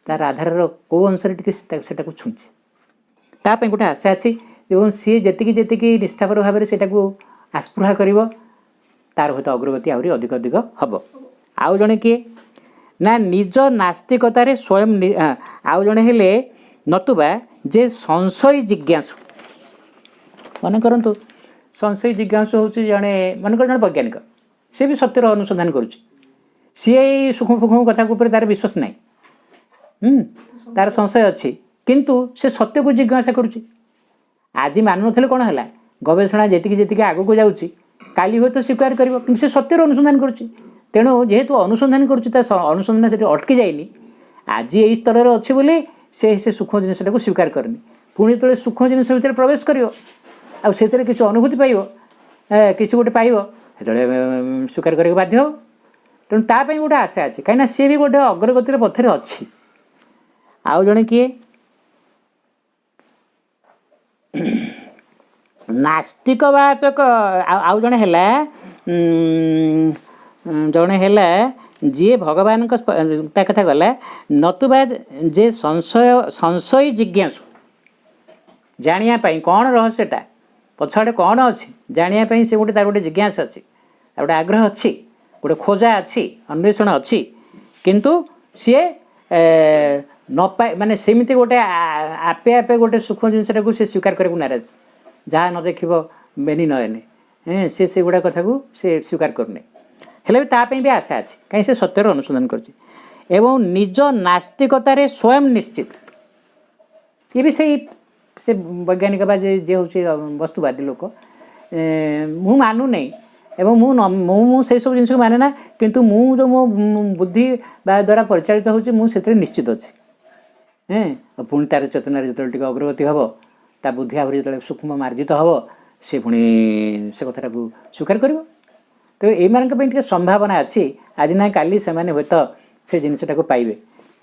ତାର ଆଧାରର କେଉଁ ଅଂଶରେ ଟିକେ ସେଟାକୁ ଛୁଇଁଛି, ତା ପାଇଁ ଗୋଟେ ଆଶା ଅଛି। ଏବଂ ସିଏ ଯେତିକି ନିଷ୍ଠାପର ଭାବରେ ସେଟାକୁ ଆସ୍ପୃହା କରିବ, ତାର ହୁଏତ ଅଗ୍ରଗତି ଆହୁରି ଅଧିକ ହେବ। ଆଉ ଜଣେ କିଏ ନା ନିଜ ନାସ୍ତିକତାରେ ସ୍ୱୟଂ, ଆଉ ଜଣେ ହେଲେ ନତୁବା ଯେ ସଂଶୟୀ ଜିଜ୍ଞାସୁ। ମନେ କରନ୍ତୁ ସଂଶୟୀ ଜିଜ୍ଞାସୁ ହେଉଛି ମନେକର ଜଣେ ବୈଜ୍ଞାନିକ, ସେ ବି ସତ୍ୟର ଅନୁସନ୍ଧାନ କରୁଛି। ସିଏ ଏଇ ସୂକ୍ଷ୍ମ କଥା ଉପରେ ତାର ବିଶ୍ୱାସ ନାହିଁ, ତାର ସଂଶୟ ଅଛି, କିନ୍ତୁ ସେ ସତ୍ୟକୁ ଜିଜ୍ଞାସା କରୁଛି। ଆଜି ମାନୁନଥିଲେ କ'ଣ ହେଲା, ଗବେଷଣା ଯେତିକି ଆଗକୁ ଯାଉଛି, କାଲି ହୁଏତ ସ୍ୱୀକାର କରିବ, କିନ୍ତୁ ସେ ସତ୍ୟର ଅନୁସନ୍ଧାନ କରୁଛି। ତେଣୁ ଯେହେତୁ ଅନୁସନ୍ଧାନ କରୁଛି, ତା ଅନୁସନ୍ଧାନ ସେଠି ଅଟକି ଯାଇନି। ଆଜି ଏଇ ସ୍ତରରେ ଅଛି ବୋଲି ସେ ସୂକ୍ଷ୍ମ ଜିନିଷଟାକୁ ସ୍ୱୀକାର କରେନି। ପୁଣି ଯେତେବେଳେ ସୂକ୍ଷ୍ମ ଜିନିଷ ଭିତରେ ପ୍ରବେଶ କରିବ, ଆଉ ସେଥିରେ କିଛି ଅନୁଭୂତି ପାଇବ, କିଛି ଗୋଟେ ପାଇବ, ସେତେବେଳେ ସ୍ୱୀକାର କରିବାକୁ ବାଧ୍ୟ ହେବ। ତେଣୁ ତା ପାଇଁ ଗୋଟେ ଆଶା ଅଛି, କାହିଁକିନା ସିଏ ବି ଗୋଟେ ଅଗ୍ରଗତିର ପଥରେ ଅଛି। ଆଉ ଜଣେ କିଏ ନାସ୍ତିକବାଚକ। ଆଉ ଜଣେ ହେଲା ଯିଏ ଭଗବାନଙ୍କ ତା କଥା ଗଲା, ନତୁବା ଯେ ସଂଶୟୀ ଜିଜ୍ଞାସୁ, ଜାଣିବା ପାଇଁ କ'ଣ ରହସ୍ୟଟା ପଛଆଡ଼େ କ'ଣ ଅଛି ଜାଣିବା ପାଇଁ ସେ ତାର ଗୋଟେ ଜିଜ୍ଞାସା ଅଛି, ତାର ଗୋଟେ ଆଗ୍ରହ ଅଛି, ଗୋଟେ ଖୋଜା ଅଛି, ଅନ୍ୱେଷଣ ଅଛି। କିନ୍ତୁ ସିଏ ମାନେ ସେମିତି ଗୋଟେ ଆପେ ଗୋଟେ ସୂକ୍ଷ୍ମ ଜିନିଷଟାକୁ ସେ ସ୍ୱୀକାର କରିବାକୁ ନାରାଜ। ଯାହା ନ ଦେଖିବ ବେନି ନୟନେ, ସେ ସେଗୁଡ଼ା କଥାକୁ ସେ ସ୍ୱୀକାର କରୁନି। ହେଲେ ବି ତା ପାଇଁ ବି ଆଶା ଅଛି, କାହିଁକି ସେ ସତ୍ୟର ଅନୁସନ୍ଧାନ କରୁଛି। ଏବଂ ନିଜ ନାସ୍ତିକତାରେ ସ୍ୱୟଂ ନିଶ୍ଚିତ। ଇଏ ବି ସେ ବୈଜ୍ଞାନିକ ବା ଯିଏ ହେଉଛି ବସ୍ତୁବାଦୀ ଲୋକ, ମୁଁ ମାନୁନାହିଁ ଏବଂ ମୁଁ ସେସବୁ ଜିନିଷକୁ ମାନେ ନା, କିନ୍ତୁ ମୁଁ ଯେଉଁ ମୋ ବୁଦ୍ଧି ବା ଦ୍ୱାରା ପରିଚାଳିତ ହେଉଛି, ମୁଁ ସେଥିରେ ନିଶ୍ଚିତ ଅଛି। ପୁଣି ତାର ଚେତନାରେ ଯେତେବେଳେ ଟିକେ ଅଗ୍ରଗତି ହେବ, ତା ବୁଦ୍ଧି ଆହୁରି ଯେତେବେଳେ ସୂକ୍ଷ୍ମ ମାର୍ଜିତ ହେବ, ସେ ପୁଣି ସେ କଥାଟାକୁ ସ୍ୱୀକାର କରିବ। ତେଣୁ ଏଇମାନଙ୍କ ପାଇଁ ଟିକେ ସମ୍ଭାବନା ଅଛି। ଆଜି ନାହିଁ କାଲି ସେମାନେ ହୁଏତ ସେ ଜିନିଷଟାକୁ ପାଇବେ।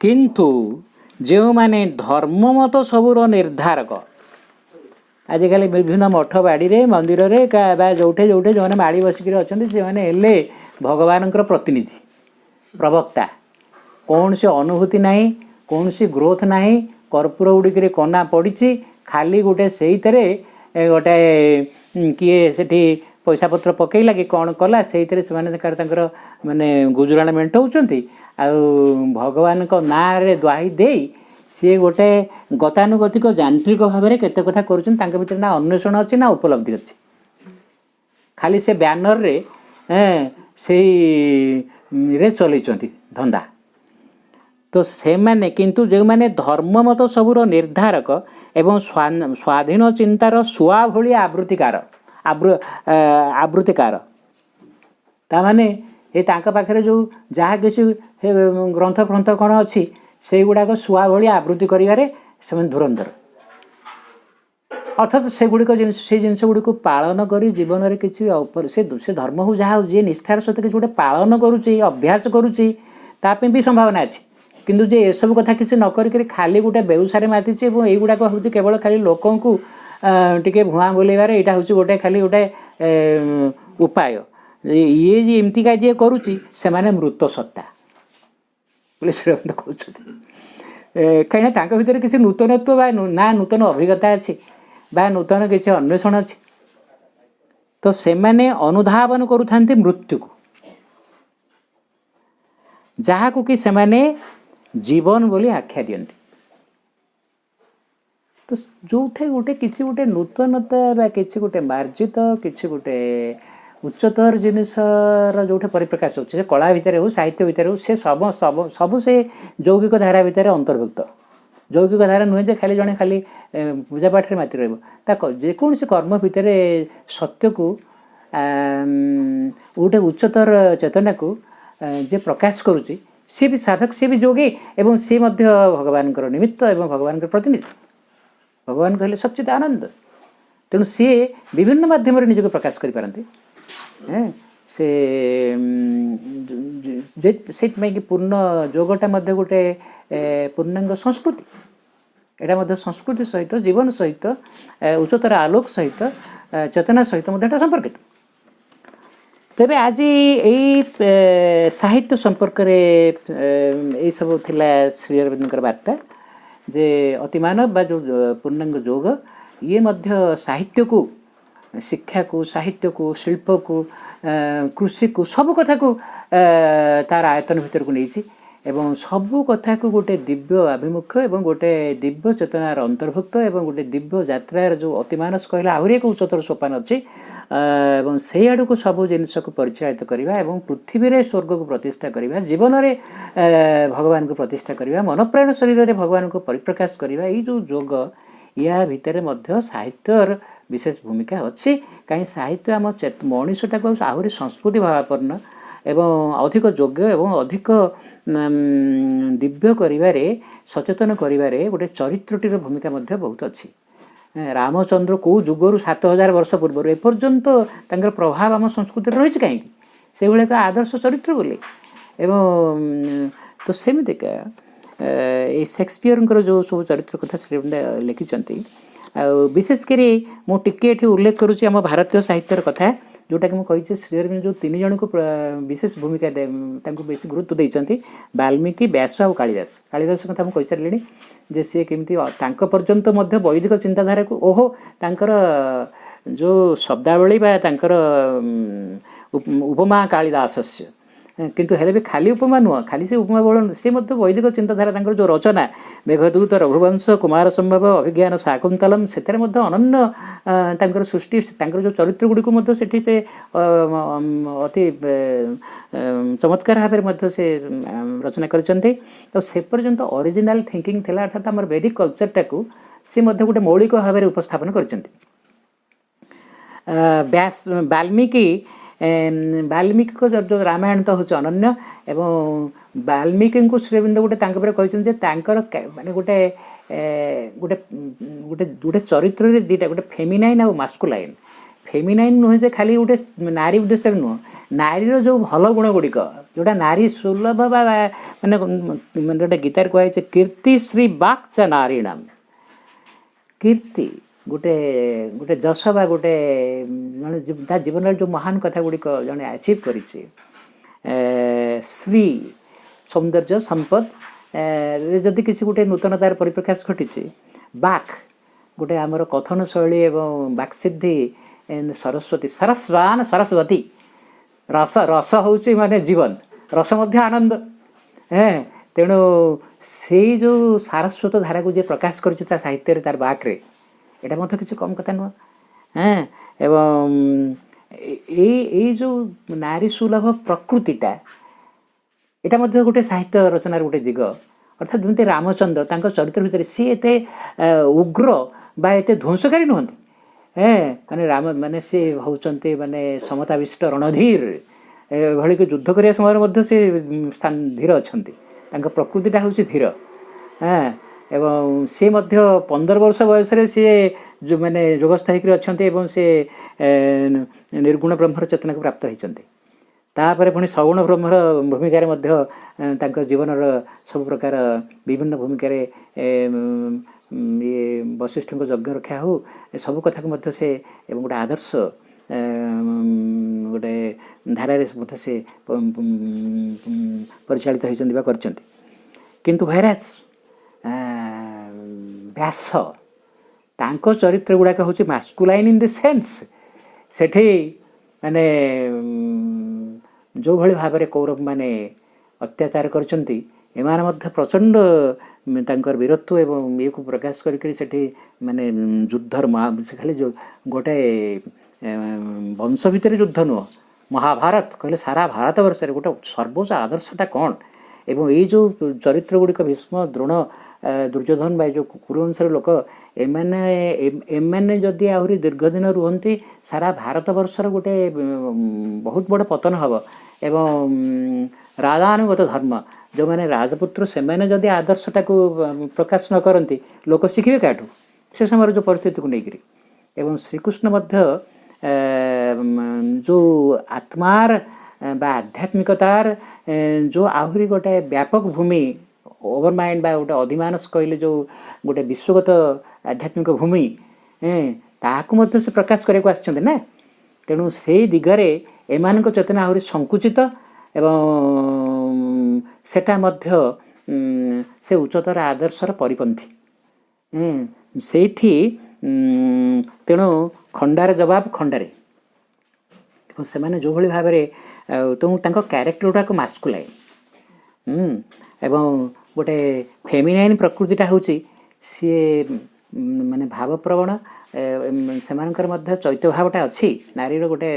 କିନ୍ତୁ ଯେଉଁମାନେ ଧର୍ମମତ ସବୁର ନିର୍ଦ୍ଧାରକ, ଆଜିକାଲି ବିଭିନ୍ନ ମଠ ବାଡ଼ିରେ, ମନ୍ଦିରରେ ବା ଯୋଉଠି ଯେଉଁମାନେ ମାଡ଼ି ବସିକିରି ଅଛନ୍ତି, ସେମାନେ ହେଲେ ଭଗବାନଙ୍କର ପ୍ରତିନିଧି ପ୍ରବକ୍ତା। କୌଣସି ଅନୁଭୂତି ନାହିଁ, କୌଣସି ଗ୍ରୋଥ ନାହିଁ, କର୍ପୂର ଗୁଡ଼ିକରେ କନା ପଡ଼ିଛି, ଖାଲି ଗୋଟେ ସେଇଥିରେ ଗୋଟେ କିଏ ସେଠି ପଇସା ପତ୍ର ପକେଇଲା କି କ'ଣ କଲା, ସେଇଥିରେ ସେମାନେ ତାଙ୍କର ମାନେ ଗୁଜୁରାଣ ମେଣ୍ଟଉଛନ୍ତି। ଆଉ ଭଗବାନଙ୍କ ନାଁରେ ଦ୍ୱାହି ଦେଇ ସିଏ ଗୋଟେ ଗତାନୁଗତିକ ଯାନ୍ତ୍ରିକ ଭାବରେ କେତେ କଥା କରୁଛନ୍ତି। ତାଙ୍କ ଭିତରେ ନା ଅନ୍ୱେଷଣ ଅଛି ନା ଉପଲବ୍ଧି ଅଛି, ଖାଲି ସେ ବ୍ୟାନରରେ ସେଇରେ ଚଲେଇଛନ୍ତି ଧନ୍ଦା। ତ ସେମାନେ କିନ୍ତୁ ଯେଉଁମାନେ ଧର୍ମମତ ସବୁର ନିର୍ଦ୍ଧାରକ ଏବଂ ସ୍ୱାଧୀନ ଚିନ୍ତାର ଶୁଆ ଭଳିଆ ଆବୃତ୍ତିକାର, ତାମାନେ ଏ ତାଙ୍କ ପାଖରେ ଯେଉଁ ଯାହା କିଛି ଗ୍ରନ୍ଥ କ'ଣ ଅଛି ସେଇଗୁଡ଼ାକ ଶୁଆ ଭଳି ଆବୃତ୍ତି କରିବାରେ ସେମାନେ ଧୁରନ୍ଧର। ଅର୍ଥାତ୍ ସେଇ ଜିନିଷ ଗୁଡ଼ିକୁ ପାଳନ କରି ଜୀବନରେ କିଛି ସେ ଧର୍ମ ହଉ ଯାହା ହଉ, ଯିଏ ନିଷ୍ଠାର ସହିତ କିଛି ଗୋଟେ ପାଳନ କରୁଛି, ଅଭ୍ୟାସ କରୁଛି, ତା ପାଇଁ ବି ସମ୍ଭାବନା ଅଛି। କିନ୍ତୁ ଯେ ଏସବୁ କଥା କିଛି ନ କରିକି ଖାଲି ଗୋଟେ ବେଉସାରେ ମାତିଛି ଏବଂ ଏଇଗୁଡ଼ାକ ହେଉଛି କେବଳ ଖାଲି ଲୋକଙ୍କୁ ଟିକେ ଭୁଆଁ ବୁଲେଇବାରେ, ଏଇଟା ହେଉଛି ଗୋଟେ ଖାଲି ଗୋଟେ ଉପାୟ। ଇଏ ଯେ ଏମିତିକା ଯିଏ କରୁଛି ସେମାନେ ମୃତ ସତ୍ତା ବୋଲି ଶ୍ରୀଅରବିନ୍ଦ କହୁଛନ୍ତି। କାହିଁକିନା ତାଙ୍କ ଭିତରେ କିଛି ନୂତନତ୍ୱ ବା ନା ନୂତନ ଅଭିଜ୍ଞତା ଅଛି ବା ନୂତନ କିଛି ଅନ୍ୱେଷଣ ଅଛି। ତ ସେମାନେ ଅନୁଧାବନ କରୁଥାନ୍ତି ମୃତ୍ୟୁକୁ, ଯାହାକୁ କି ସେମାନେ ଜୀବନ ବୋଲି ଆଖ୍ୟା ଦିଅନ୍ତି। ତ ଯେଉଁଠି ଗୋଟେ କିଛି ଗୋଟେ ନୂତନତା ବା କିଛି ଗୋଟେ ମାର୍ଜିତ, କିଛି ଗୋଟେ ଉଚ୍ଚତର ଜିନିଷର ଯେଉଁଠି ପରିପ୍ରକାଶ ହେଉଛି, ସେ କଳା ଭିତରେ ହେଉ, ସାହିତ୍ୟ ଭିତରେ ହେଉ, ସେ ସବୁ ସେ ଯୌଗିକ ଧାରା ଭିତରେ ଅନ୍ତର୍ଭୁକ୍ତ। ଯୌଗିକ ଧାରା ନୁହେଁ ଯେ ଖାଲି ଜଣେ ଖାଲି ପୂଜାପାଠରେ ମାତି ରହିବ। ତା ଯେକୌଣସି କର୍ମ ଭିତରେ ସତ୍ୟକୁ, ଗୋଟେ ଉଚ୍ଚତର ଚେତନାକୁ ଯେ ପ୍ରକାଶ କରୁଛି, ସିଏ ବି ସାଧକ, ସିଏ ବି ଯୋଗୀ ଏବଂ ସିଏ ମଧ୍ୟ ଭଗବାନଙ୍କର ନିମିତ୍ତ ଏବଂ ଭଗବାନଙ୍କର ପ୍ରତିନିଧି। ଭଗବାନ କହିଲେ ସଚ୍ଚିତ ଆନନ୍ଦ, ତେଣୁ ସିଏ ବିଭିନ୍ନ ମାଧ୍ୟମରେ ନିଜକୁ ପ୍ରକାଶ କରିପାରନ୍ତି। ସେ ସେଇଥିପାଇଁ କି ପୂର୍ଣ୍ଣ ଯୋଗଟା ମଧ୍ୟ ଗୋଟେ ପୂର୍ଣ୍ଣାଙ୍ଗ ସଂସ୍କୃତି। ଏଇଟା ମଧ୍ୟ ସଂସ୍କୃତି ସହିତ, ଜୀବନ ସହିତ, ଉଚ୍ଚତର ଆଲୋକ ସହିତ, ଚେତନା ସହିତ ମଧ୍ୟ ଏଇଟା ସମ୍ପର୍କିତ। ତେବେ ଆଜି ଏଇ ସାହିତ୍ୟ ସମ୍ପର୍କରେ ଏଇସବୁ ଥିଲା ଶ୍ରୀଅରବିନ୍ଦଙ୍କର ବାର୍ତ୍ତା ଯେ ଅତିମାନବ ବା ଯେଉଁ ପୂର୍ଣ୍ଣାଙ୍ଗ ଯୋଗ, ଇଏ ମଧ୍ୟ ସାହିତ୍ୟକୁ, ଶିକ୍ଷାକୁ, ସାହିତ୍ୟକୁ, ଶିଳ୍ପକୁ, କୃଷିକୁ, ସବୁ କଥାକୁ ତାର ଆୟତନ ଭିତରକୁ ନେଇଛି ଏବଂ ସବୁ କଥାକୁ ଗୋଟେ ଦିବ୍ୟ ଆଭିମୁଖ୍ୟ ଏବଂ ଗୋଟେ ଦିବ୍ୟ ଚେତନାର ଅନ୍ତର୍ଭୁକ୍ତ ଏବଂ ଗୋଟେ ଦିବ୍ୟ ଯାତ୍ରାର ଯେଉଁ ଅତିମାନସ କହିଲେ ଆହୁରି ଏକ ଉଚ୍ଚତର ସୋପାନ ଅଛି ଏବଂ ସେଇ ଆଡ଼କୁ ସବୁ ଜିନିଷକୁ ପରିଚାଳିତ କରିବା ଏବଂ ପୃଥିବୀରେ ସ୍ୱର୍ଗକୁ ପ୍ରତିଷ୍ଠା କରିବା, ଜୀବନରେ ଭଗବାନଙ୍କୁ ପ୍ରତିଷ୍ଠା କରିବା, ମନପ୍ରାଣ ଶରୀରରେ ଭଗବାନଙ୍କୁ ପରିପ୍ରକାଶ କରିବା, ଏଇ ଯେଉଁ ଯୋଗ, ୟା ଭିତରେ ମଧ୍ୟ ସାହିତ୍ୟର ବିଶେଷ ଭୂମିକା ଅଛି। କାହିଁ ସାହିତ୍ୟ ଆମ ମଣିଷଟାକୁ ଆହୁରି ସଂସ୍କୃତି ଭାବାପନ୍ନ ଏବଂ ଅଧିକ ଯୋଗ୍ୟ ଏବଂ ଅଧିକ ଦିବ୍ୟ କରିବାରେ, ସଚେତନ କରିବାରେ ଗୋଟେ ଚରିତ୍ରଟିର ଭୂମିକା ମଧ୍ୟ ବହୁତ ଅଛି। ରାମଚନ୍ଦ୍ର କେଉଁ ଯୁଗରୁ 7000 ବର୍ଷ ପୂର୍ବରୁ ଏପର୍ଯ୍ୟନ୍ତ ତାଙ୍କର ପ୍ରଭାବ ଆମ ସଂସ୍କୃତିରେ ରହିଛି କାହିଁକି? ସେଇଭଳି ଏକ ଆଦର୍ଶ ଚରିତ୍ର ବୋଲି। ଏବଂ ତ ସେମିତିକା ଏଇ ସେକ୍ସପିୟରଙ୍କର ଯେଉଁ ସବୁ ଚରିତ୍ର କଥା ଶ୍ରୀଅରବିନ୍ଦ ଲେଖିଛନ୍ତି, ଆଉ ବିଶେଷ କରି ମୁଁ ଟିକିଏ ଏଠି ଉଲ୍ଲେଖ କରୁଛି ଆମ ଭାରତୀୟ ସାହିତ୍ୟର କଥା, ଯେଉଁଟାକି ମୁଁ କହିଛି ଶ୍ରୀଅରବିନ୍ଦ ଯେଉଁ 3 ଜଣଙ୍କୁ ବିଶେଷ ଭୂମିକା ତାଙ୍କୁ ବେଶୀ ଗୁରୁତ୍ୱ ଦେଇଛନ୍ତି, ବାଲ୍ମୀକି, ବ୍ୟାସ ଆଉ କାଳିଦାସ। କାଳିଦାସ କଥା ମୁଁ କହିସାରିଲିଣି ଯେ ସିଏ କେମିତି ତାଙ୍କ ପର୍ଯ୍ୟନ୍ତ ମଧ୍ୟ ବୈଦିକ ଚିନ୍ତାଧାରାକୁ ତାଙ୍କର ଯେଉଁ ଶବ୍ଦାବଳୀ ବା ତାଙ୍କର ଉପମା କାଳିଦାସସ୍ୟ, କିନ୍ତୁ ହେଲେ ବି ଖାଲି ଉପମା ନୁହଁ, ଖାଲି ସେ ଉପମା ବଳ ସେ ମଧ୍ୟ ବୈଦିକ ଚିନ୍ତାଧାରା, ତାଙ୍କର ଯେଉଁ ରଚନା ମେଘଦୂତ, ରଘୁବଂଶ, କୁମାର ସମ୍ଭବ, ଅଭିଜ୍ଞାନ ଶାକୁନ୍ତଳମ୍, ସେଥିରେ ମଧ୍ୟ ଅନନ୍ୟ ତାଙ୍କର ସୃଷ୍ଟି, ତାଙ୍କର ଯେଉଁ ଚରିତ୍ର ଗୁଡ଼ିକୁ ମଧ୍ୟ ସେଠି ସେ ଅତି ଚମତ୍କାର ଭାବରେ ମଧ୍ୟ ସେ ରଚନା କରିଛନ୍ତି। ତ ସେ ପର୍ଯ୍ୟନ୍ତ ଅରିଜିନାଲ ଥିଙ୍କିଂ ଥିଲା, ଅର୍ଥାତ୍ ଆମର ବୈଦିକ କଲଚରଟାକୁ ସେ ମଧ୍ୟ ଗୋଟେ ମୌଳିକ ଭାବରେ ଉପସ୍ଥାପନ କରିଛନ୍ତି। ବାଲ୍ମୀକିଙ୍କ ଯେଉଁ ରାମାୟଣ ତ ହେଉଛି ଅନନ୍ୟ ଏବଂ ବାଲ୍ମୀକିଙ୍କୁ ଶ୍ରୀଅରବିନ୍ଦ ଗୋଟେ ତାଙ୍କ ଉପରେ କହିଛନ୍ତି ଯେ ତାଙ୍କର ମାନେ ଗୋଟେ ଚରିତ୍ରରେ ଦୁଇଟା, ଗୋଟେ ଫେମିନାଇନ୍ ଆଉ ମାସ୍କୁଲାଇନ୍। ଫେମିନାଇନ୍ ନୁହେଁ ଯେ ଖାଲି ଗୋଟେ ନାରୀ ଉଦ୍ଦେଶ୍ୟରେ ନୁହଁ, ନାରୀର ଯେଉଁ ଭଲ ଗୁଣ ଗୁଡ଼ିକ ଯେଉଁଟା ନାରୀ ସୁଲଭ ବା ମାନେ ଗୋଟେ ଗୀତାରେ କୁହାଯାଇଛି କୀର୍ତ୍ତି ଶ୍ରୀ ବାକ୍ଚ ନାରୀଣାମ୍। କୀର୍ତ୍ତି ଗୋଟେ ଯଶ ବା ଗୋଟେ ଜଣେ ତା ଜୀବନରେ ଯେଉଁ ମହାନ କଥା ଗୁଡ଼ିକ ଜଣେ ଆଚିଭ୍ କରିଛି, ଶ୍ରୀ ସୌନ୍ଦର୍ଯ୍ୟ ସମ୍ପଦ ଯଦି କିଛି ଗୋଟେ ନୂତନତାର ପରିପ୍ରକାଶ ଘଟିଛି ବାକ୍ ଗୋଟେ ଆମର କଥନ ଶୈଳୀ ଏବଂ ବାକ୍ସିଦ୍ଧି ସରସ୍ୱତୀ ସରସ୍ୱାନ ସରସ୍ୱତୀ ରସ ରସ ହେଉଛି ମାନେ ଜୀବନ ରସ ମଧ୍ୟ ଆନନ୍ଦ ତେଣୁ ସେଇ ଯେଉଁ ସାରସ୍ୱତ ଧାରାକୁ ଯିଏ ପ୍ରକାଶ କରିଛି ତା ସାହିତ୍ୟରେ ତାର ବାକ୍ରେ ଏଇଟା ମଧ୍ୟ କିଛି କମ୍ କଥା ନୁହଁ ଏବଂ ଏଇ ଯେଉଁ ନାରୀ ସୁଲଭ ପ୍ରକୃତିଟା ଏଇଟା ମଧ୍ୟ ଗୋଟେ ସାହିତ୍ୟ ରଚନାର ଗୋଟେ ଦିଗ ଅର୍ଥାତ୍ ଯେମିତି ରାମଚନ୍ଦ୍ର ତାଙ୍କ ଚରିତ୍ର ଭିତରେ ସିଏ ଏତେ ଉଗ୍ର ବା ଏତେ ଧ୍ୱଂସକାରୀ ନୁହନ୍ତି ମାନେ ରାମ ମାନେ ସେ ହେଉଛନ୍ତି ମାନେ ସମତାବିଷ୍ଟ ରଣଧୀର ଏଭଳିକି ଯୁଦ୍ଧ କରିବା ସମୟରେ ମଧ୍ୟ ସେ ଧୀର ଅଛନ୍ତି ତାଙ୍କ ପ୍ରକୃତିଟା ହେଉଛି ଧୀର ଏବଂ ସେ ମଧ୍ୟ 15 ବର୍ଷ ବୟସରେ ସିଏ ମାନେ ଯୋଗସ୍ଥ ହେଇକରି ଅଛନ୍ତି ଏବଂ ସେ ନିର୍ଗୁଣ ବ୍ରହ୍ମର ଚେତନାକୁ ପ୍ରାପ୍ତ ହେଇଛନ୍ତି ତାପରେ ପୁଣି ସଗୁଣ ବ୍ରହ୍ମର ଭୂମିକାରେ ମଧ୍ୟ ତାଙ୍କ ଜୀବନର ସବୁ ପ୍ରକାର ବିଭିନ୍ନ ଭୂମିକାରେ ଇଏ ବଶିଷ୍ଠଙ୍କ ଯଜ୍ଞ ରକ୍ଷା ହେଉ ଏସବୁ କଥାକୁ ମଧ୍ୟ ସେ ଏବଂ ଗୋଟେ ଆଦର୍ଶ ଗୋଟେ ଧାରାରେ ମଧ୍ୟ ସେ ପରିଚାଳିତ ହୋଇଛନ୍ତି ବା କରିଛନ୍ତି କିନ୍ତୁ ଭୈରାଜ ବ୍ୟାସ ତାଙ୍କ ଚରିତ୍ର ଗୁଡ଼ାକ ହେଉଛି ମାସ୍କୁଲାଇନ୍ ଇନ୍ ଦି ସେନ୍ସ ସେଠି ମାନେ ଯେଉଁଭଳି ଭାବରେ କୌରବମାନେ ଅତ୍ୟାଚାର କରିଛନ୍ତି ଏମାନେ ମଧ୍ୟ ପ୍ରଚଣ୍ଡ ତାଙ୍କର ବୀରତ୍ୱ ଏବଂ ଇଏକୁ ପ୍ରକାଶ କରିକି ସେଠି ମାନେ ଯୁଦ୍ଧର ଖାଲି ଗୋଟେ ବଂଶ ଭିତରେ ଯୁଦ୍ଧ ନୁହଁ ମହାଭାରତ କହିଲେ ସାରା ଭାରତ ବର୍ଷରେ ଗୋଟେ ସର୍ବୋଚ୍ଚ ଆଦର୍ଶଟା କ'ଣ ଏବଂ ଏଇ ଯେଉଁ ଚରିତ୍ର ଗୁଡ଼ିକ ଭୀଷ୍ମ ଦ୍ରୋଣ ଦୁର୍ଯ୍ୟୋଧନ ବା ଯେଉଁ କୁରୁବଂଶର ଲୋକ ଏମାନେ ଯଦି ଆହୁରି ଦୀର୍ଘ ଦିନ ରୁହନ୍ତି ସାରା ଭାରତ ବର୍ଷର ଗୋଟେ ବହୁତ ବଡ଼ ପତନ ହେବ ଏବଂ ରାଜାନୁଗତ ଧର୍ମ ଯେଉଁମାନେ ରାଜପୁତ୍ର ସେମାନେ ଯଦି ଆଦର୍ଶଟାକୁ ପ୍ରକାଶ ନ କରନ୍ତି ଲୋକ ଶିଖିବେ କାଠୁ ସେ ସମୟରେ ଯେଉଁ ପରିସ୍ଥିତିକୁ ନେଇକରି ଏବଂ ଶ୍ରୀକୃଷ୍ଣ ମଧ୍ୟ ଯେଉଁ ଆତ୍ମାର ବା ଆଧ୍ୟାତ୍ମିକତାର ଯେଉଁ ଆହୁରି ଗୋଟେ ବ୍ୟାପକ ଭୂମି ଓଭର ମାଇଣ୍ଡ ବା ଗୋଟେ ଅଧିମାନସ କହିଲେ ଯେଉଁ ଗୋଟେ ବିଶ୍ୱଗତ ଆଧ୍ୟାତ୍ମିକ ଭୂମି ତାହାକୁ ମଧ୍ୟ ସେ ପ୍ରକାଶ କରିବାକୁ ଆସିଛନ୍ତି ନା ତେଣୁ ସେଇ ଦିଗରେ ଏମାନଙ୍କ ଚେତନା ଆହୁରି ସଙ୍କୁଚିତ ଏବଂ ସେଟା ମଧ୍ୟ ସେ ଉଚ୍ଚତର ଆଦର୍ଶର ପରିପନ୍ଥୀ ସେଇଠି ତେଣୁ ଖଣ୍ଡାର ଜବାବ ଖଣ୍ଡାରେ ଏବଂ ସେମାନେ ଯେଉଁଭଳି ଭାବରେ ତେଣୁ ତାଙ୍କ କ୍ୟାରେକ୍ଟର ଗୁଡ଼ାକ ମାସ୍କୁଲାଇନ୍ ଏବଂ ଗୋଟେ ଫେମିନାଇନ୍ ପ୍ରକୃତିଟା ହେଉଛି ସିଏ ମାନେ ଭାବପ୍ରବଣ ସେମାନଙ୍କର ମଧ୍ୟ ଚୈତ୍ୟ ଭାବଟା ଅଛି ନାରୀର ଗୋଟେ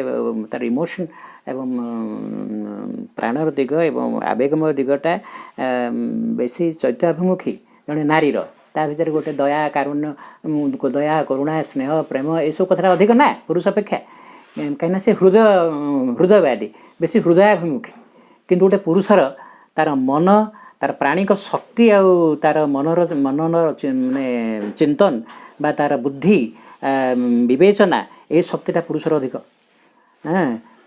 ତାର ଇମୋସନ୍ ଏବଂ ପ୍ରାଣର ଦିଗ ଏବଂ ଆବେଗମୟ ଦିଗଟା ବେଶୀ ଚୈତ୍ୟାଭିମୁଖୀ ଜଣେ ନାରୀର ତା ଭିତରେ ଗୋଟେ ଦୟା କାରୁଣ୍ୟ ଦୟା କରୁଣା ସ୍ନେହ ପ୍ରେମ ଏସବୁ କଥାଟା ଅଧିକ ନା ପୁରୁଷ ଅପେକ୍ଷା କାହିଁକିନା ସେ ହୃଦୟବାଦୀ ବେଶୀ ହୃଦୟାଭିମୁଖୀ କିନ୍ତୁ ଗୋଟେ ପୁରୁଷର ତାର ମନ ତାର ପ୍ରାଣିକ ଶକ୍ତି ଆଉ ତାର ମନର ମାନେ ଚିନ୍ତନ ବା ତାର ବୁଦ୍ଧି ବିବେଚନା ଏ ଶକ୍ତିଟା ପୁରୁଷର ଅଧିକ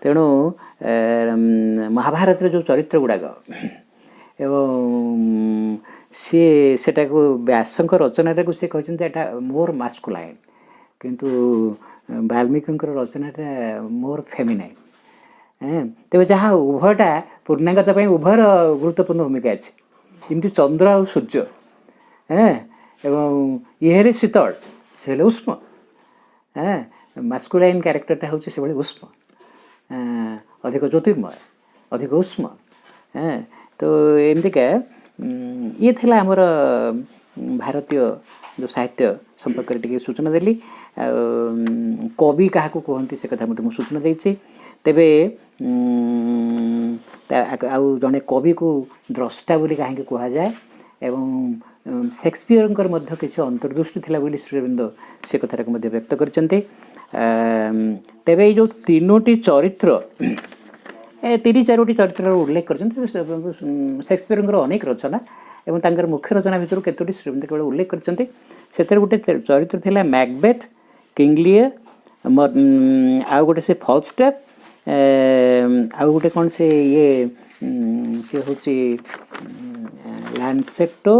ତେଣୁ ମହାଭାରତର ଯେଉଁ ଚରିତ୍ର ଗୁଡ଼ାକ ଏବଂ ସିଏ ସେଟାକୁ ବ୍ୟାସଙ୍କ ରଚନାଟାକୁ ସିଏ କହିଛନ୍ତି ଏଇଟା ମୋର୍ ମାସ୍କୁଲାଇନ୍ କିନ୍ତୁ ବାଲ୍ମୀକିଙ୍କର ରଚନାଟା ମୋର୍ ଫେମିନାଇନ୍ ତେବେ ଯାହା ଉଭୟଟା ପୂର୍ଣ୍ଣାଙ୍ଗତା ପାଇଁ ଉଭୟର ଗୁରୁତ୍ୱପୂର୍ଣ୍ଣ ଭୂମିକା ଅଛି ଯେମିତି ଚନ୍ଦ୍ର ଆଉ ସୂର୍ଯ୍ୟ ଏବଂ ଇଏ ହେଲେ ଶୀତଳ ସେ ହେଲେ ଉଷ୍ମ ମାସ୍କୁଲାଇନ୍ କ୍ୟାରେକ୍ଟରଟା ହେଉଛି ସେଭଳି ଉଷ୍ମ ଅଧିକ ଜ୍ୟୋତିର୍ମୟ ଅଧିକ ଉଷ୍ମ ତ ଏମିତିକା ଇଏ ଥିଲା ଆମର ଭାରତୀୟ ଯେଉଁ ସାହିତ୍ୟ ସମ୍ପର୍କରେ ଟିକେ ସୂଚନା ଦେଲି ଆଉ କବି କାହାକୁ କୁହନ୍ତି ସେ କଥା ମଧ୍ୟ ମୁଁ ସୂଚନା ଦେଇଛି ତେବେ ଆଉ ଜଣେ କବିକୁ ଦ୍ରଷ୍ଟା ବୋଲି କାହିଁକି କୁହାଯାଏ ଏବଂ ସେକ୍ସପିୟରଙ୍କର ମଧ୍ୟ କିଛି ଅନ୍ତର୍ଦୃଷ୍ଟି ଥିଲା ବୋଲି ଶ୍ରୀଅରବିନ୍ଦ ସେ କଥାଟାକୁ ମଧ୍ୟ ବ୍ୟକ୍ତ କରିଛନ୍ତି ତେବେ ଏଇ ଯେଉଁ ତିନୋଟି ଚରିତ୍ର ତିନି ଚାରୋଟି ଚରିତ୍ରର ଉଲ୍ଲେଖ କରିଛନ୍ତି ସେକ୍ସପିୟରଙ୍କର ଅନେକ ରଚନା ଏବଂ ତାଙ୍କର ମୁଖ୍ୟ ରଚନା ଭିତରୁ କେତୋଟି ଶ୍ରୀଅରବିନ୍ଦ କେବଳ ଉଲ୍ଲେଖ କରିଛନ୍ତି ସେଥିରେ ଗୋଟେ ଚରିତ୍ର ଥିଲା ମ୍ୟାକବେଥ୍ କିଙ୍ଗ ଲିୟର ଆଉ ଗୋଟେ ସେ ଫଲ୍ଷ୍ଟେପ୍ ଆଉ ଗୋଟେ କ'ଣ ସେ ଇଏ ସେ ହେଉଛି ଲାନ୍ସେଟୋ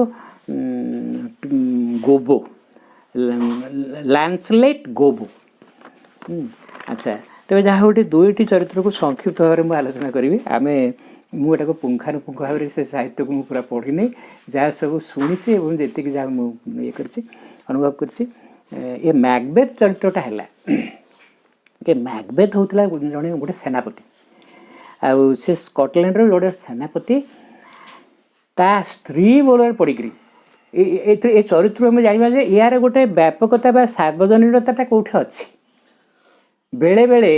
ଗୋବୋ ଲାନ୍ସଲେଟ୍ ଗୋବୋ ଆଚ୍ଛା ତେବେ ଯାହା ଗୋଟେ ଦୁଇଟି ଚରିତ୍ରକୁ ସଂକ୍ଷିପ୍ତ ଭାବରେ ମୁଁ ଆଲୋଚନା କରିବି ଆମେ मुझे पुंखानुपुंख भाव में से साहित्य को पूरा पढ़ी जहाँ सब शुणी जी जहाँ मुझे ये कर अनुभव कर मैकबेथ चरित्रटा है ये मैकबेथ होता जड़े गोटे सेनापति आउ से स्कटलैंड गोटे सेनापति ता स्त्री बोलर पड़िकी ए चरित्र आम जाना यार गोटे व्यापकता सार्वजनिकता कौटे अच्छी बेले बेले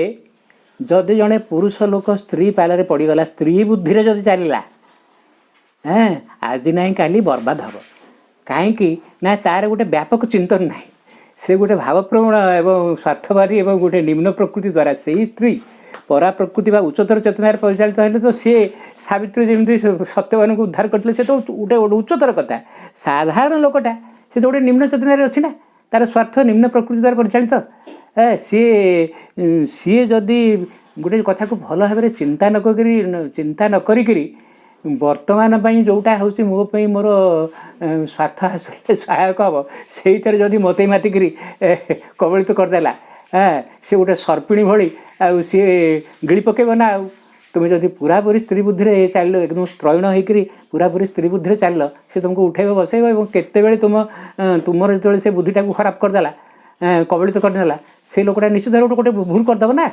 जदि जड़े पुरुष लोक स्त्री पालरे पड़गला स्त्री बुद्धि जदि चलला हाँ आज ना काली बर्बाद हम कहीं ना तार गोटे व्यापक चिंतन ना से गोटे भावप्रवण एवं स्वार्थवादी एवं गोटे निम्न प्रकृति द्वारा से ही स्त्री परा प्रकृति बा उच्चतर चेतनार परिचालित हेल्ले तो सी सावित्री जमी सत्यवान को उद्धार करते से तो गोटे उच्चतर कथा साधारण लोकटा से तो गोटे निम्न चेतनार अच्छी ना तार स्वार्थ निम्न प्रकृति द्वारा परिचालित सी सी जदि गोटे कथा को भल भाव चिंता न करी वर्तमान जोटा हूँ मोपाई मोर स्वार्थ हासिल सहायक हम से जदि मते मातिक कबलित करदेला सी गोटे सर्पिणी भली आउ सी गिड़ी पकेब ना आउ तुम जब पूरापूरी स्त्री बुद्धि चल एकदम स्त्रैण होकर पूरापूरी स्त्री बुद्धि चल सी तुमको उठेब बसैब और केतबेले तुमर जो से बुद्धिटा को खराब करदेला कबलित करदेला से लोकटा निश्चित गोटे गोटे भूल करदेव ना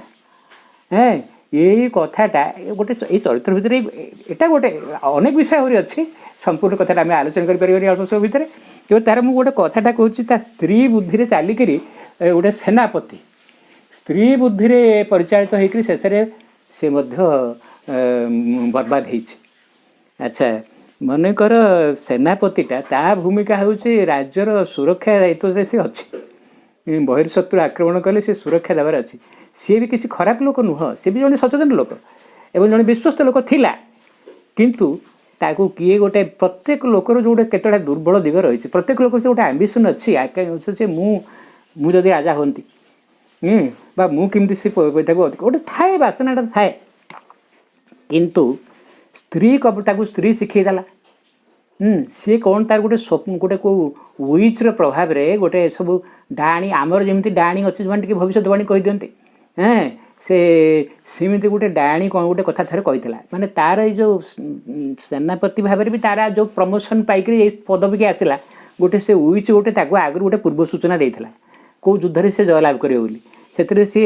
यही कथाटा गोटे ये चरित्र भितर यहाँ गोटे अनेक विषय आहरी अच्छी संपूर्ण कथाटा आम आलोचना करें अल्प समय भितर कि तार मुझे गोटे कथाटा कहूँ स्त्री बुद्धि चलिक गोटे सेनापति स्त्री बुद्धि परिचालित होकर शेष से बर्बाद हो अच्छा मनकर सेनापतिटा ता भूमिका हूँ राज्यर सुरक्षा दायित्व से अच्छी बहिर्शत्रु आक्रमण कले से सुरक्षा देवार अच्छी सी भी किसी खराब लोक नुह सी भी जड़े सचेतन लोक एवं जड़े विश्वस्त लोक थिला किंतु ताकू किए गोटे प्रत्येक लोकर जो गोटे केतटा दुर्बल दिग रही प्रत्येक लोक गोटे आम्बिशन अच्छी आकांक्षा मु जदि राजा होती मुझे से गोटे थाए बासनाटा थाए किंतु स्त्री कपटाक स्त्री शिखेदेला सी कौन तार गोटे स्वप्न गोटे कौ विच्र प्रभाव में गोटे सब डाणी आमर जमी डाणी अच्छी जो टे भविष्यवाणी कही दिखती से सेमती गोटे डाणी कौन गोटे कथा थे कही माने तार जो सेनापति भाव में भी तार जो प्रमोशन पाइक पदवी के आसला गोटे से विच गोटे आगु गोटे पूर्व सूचना देता कौ युद्ध से जयलाभ करे सी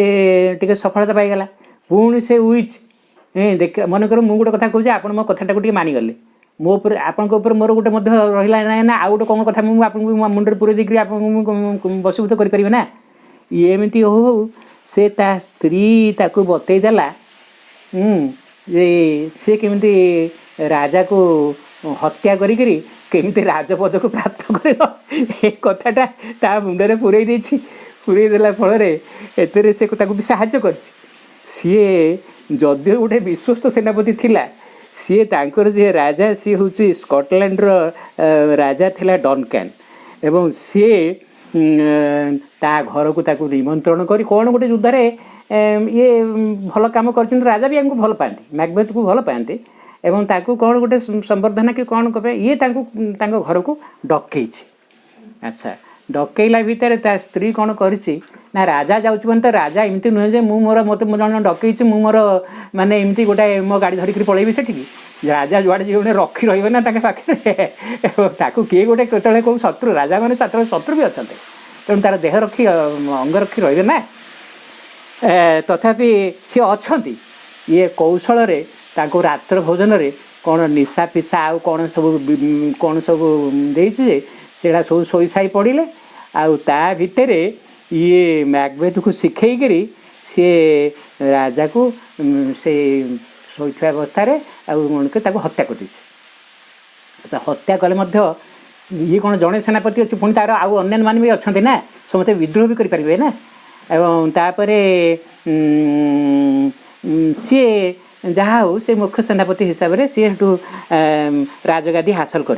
टे सफलता पाईगला पुणी से विच देख मनकर मुझे गोटे कथा कहूँ आप मो कथाटा को मानिगले मो आपण मोर गोटे रहा ना आउ गोटे कौन कथा मुझे मुंडे पूरे देखिए आप बसीभूत करें ना एमती हो से ता स्त्री ताकू बतईदेला सी केमी राजा को हत्या करी केमी राजपद को प्राप्त कर कथाटा ता मुंडे पूरे देला फल से भी साहाय्य कर सी जदिव गोटे विश्वस्त सेनापति थिला सी तांकर जे राजा सी हूँ स्कटलैंड राजा थिला डनकैन एवं सी ता घर को ताकू निमंत्रण करी कौन गोटे युद्ध ये भल कम कर राजा भी हमको भल पाती मैकबेथ को भल पाती एवं ताकू कौन गोटे संवर्धना कि कौन कहे ये घर को डकई अच्छा डकईला भितर ता स्त्री कौन करी ना राजा जाऊँ मैंने तो राजा एमती नुहे जे मोर मत जन डकई मोर माने एमती गोटे मो गाड़ी धरिक पलैबी सेठी राजा जुआड़े जी रखी रही ना पाखे किए गोटे केतले कौ शत्रु राजा मैंने शत्रु भी अच्छा तेणु तार देह रखी अंग रखी रही ना तथापि सी अच्छा ये कौशल रात्र भोजन रे कौन निशा फिशा आउ कौन सब देजे सेड़ा सब शोई साई पड़े आउ ता भितर ये मैकबेथ को शिखेकरी सी राजा को से शोईथा अवस्था हत्या कर अच्छा हत्या कले ये कौन जड़े सेनापति अच्छे पुणी तार आउ अन्य मान भी अच्छा ना समस्त विद्रोह भी करें ना एवं तापर सी जहाँ हो से मुख्य सेनापति हिसाब से सी राजगादी हासिल कर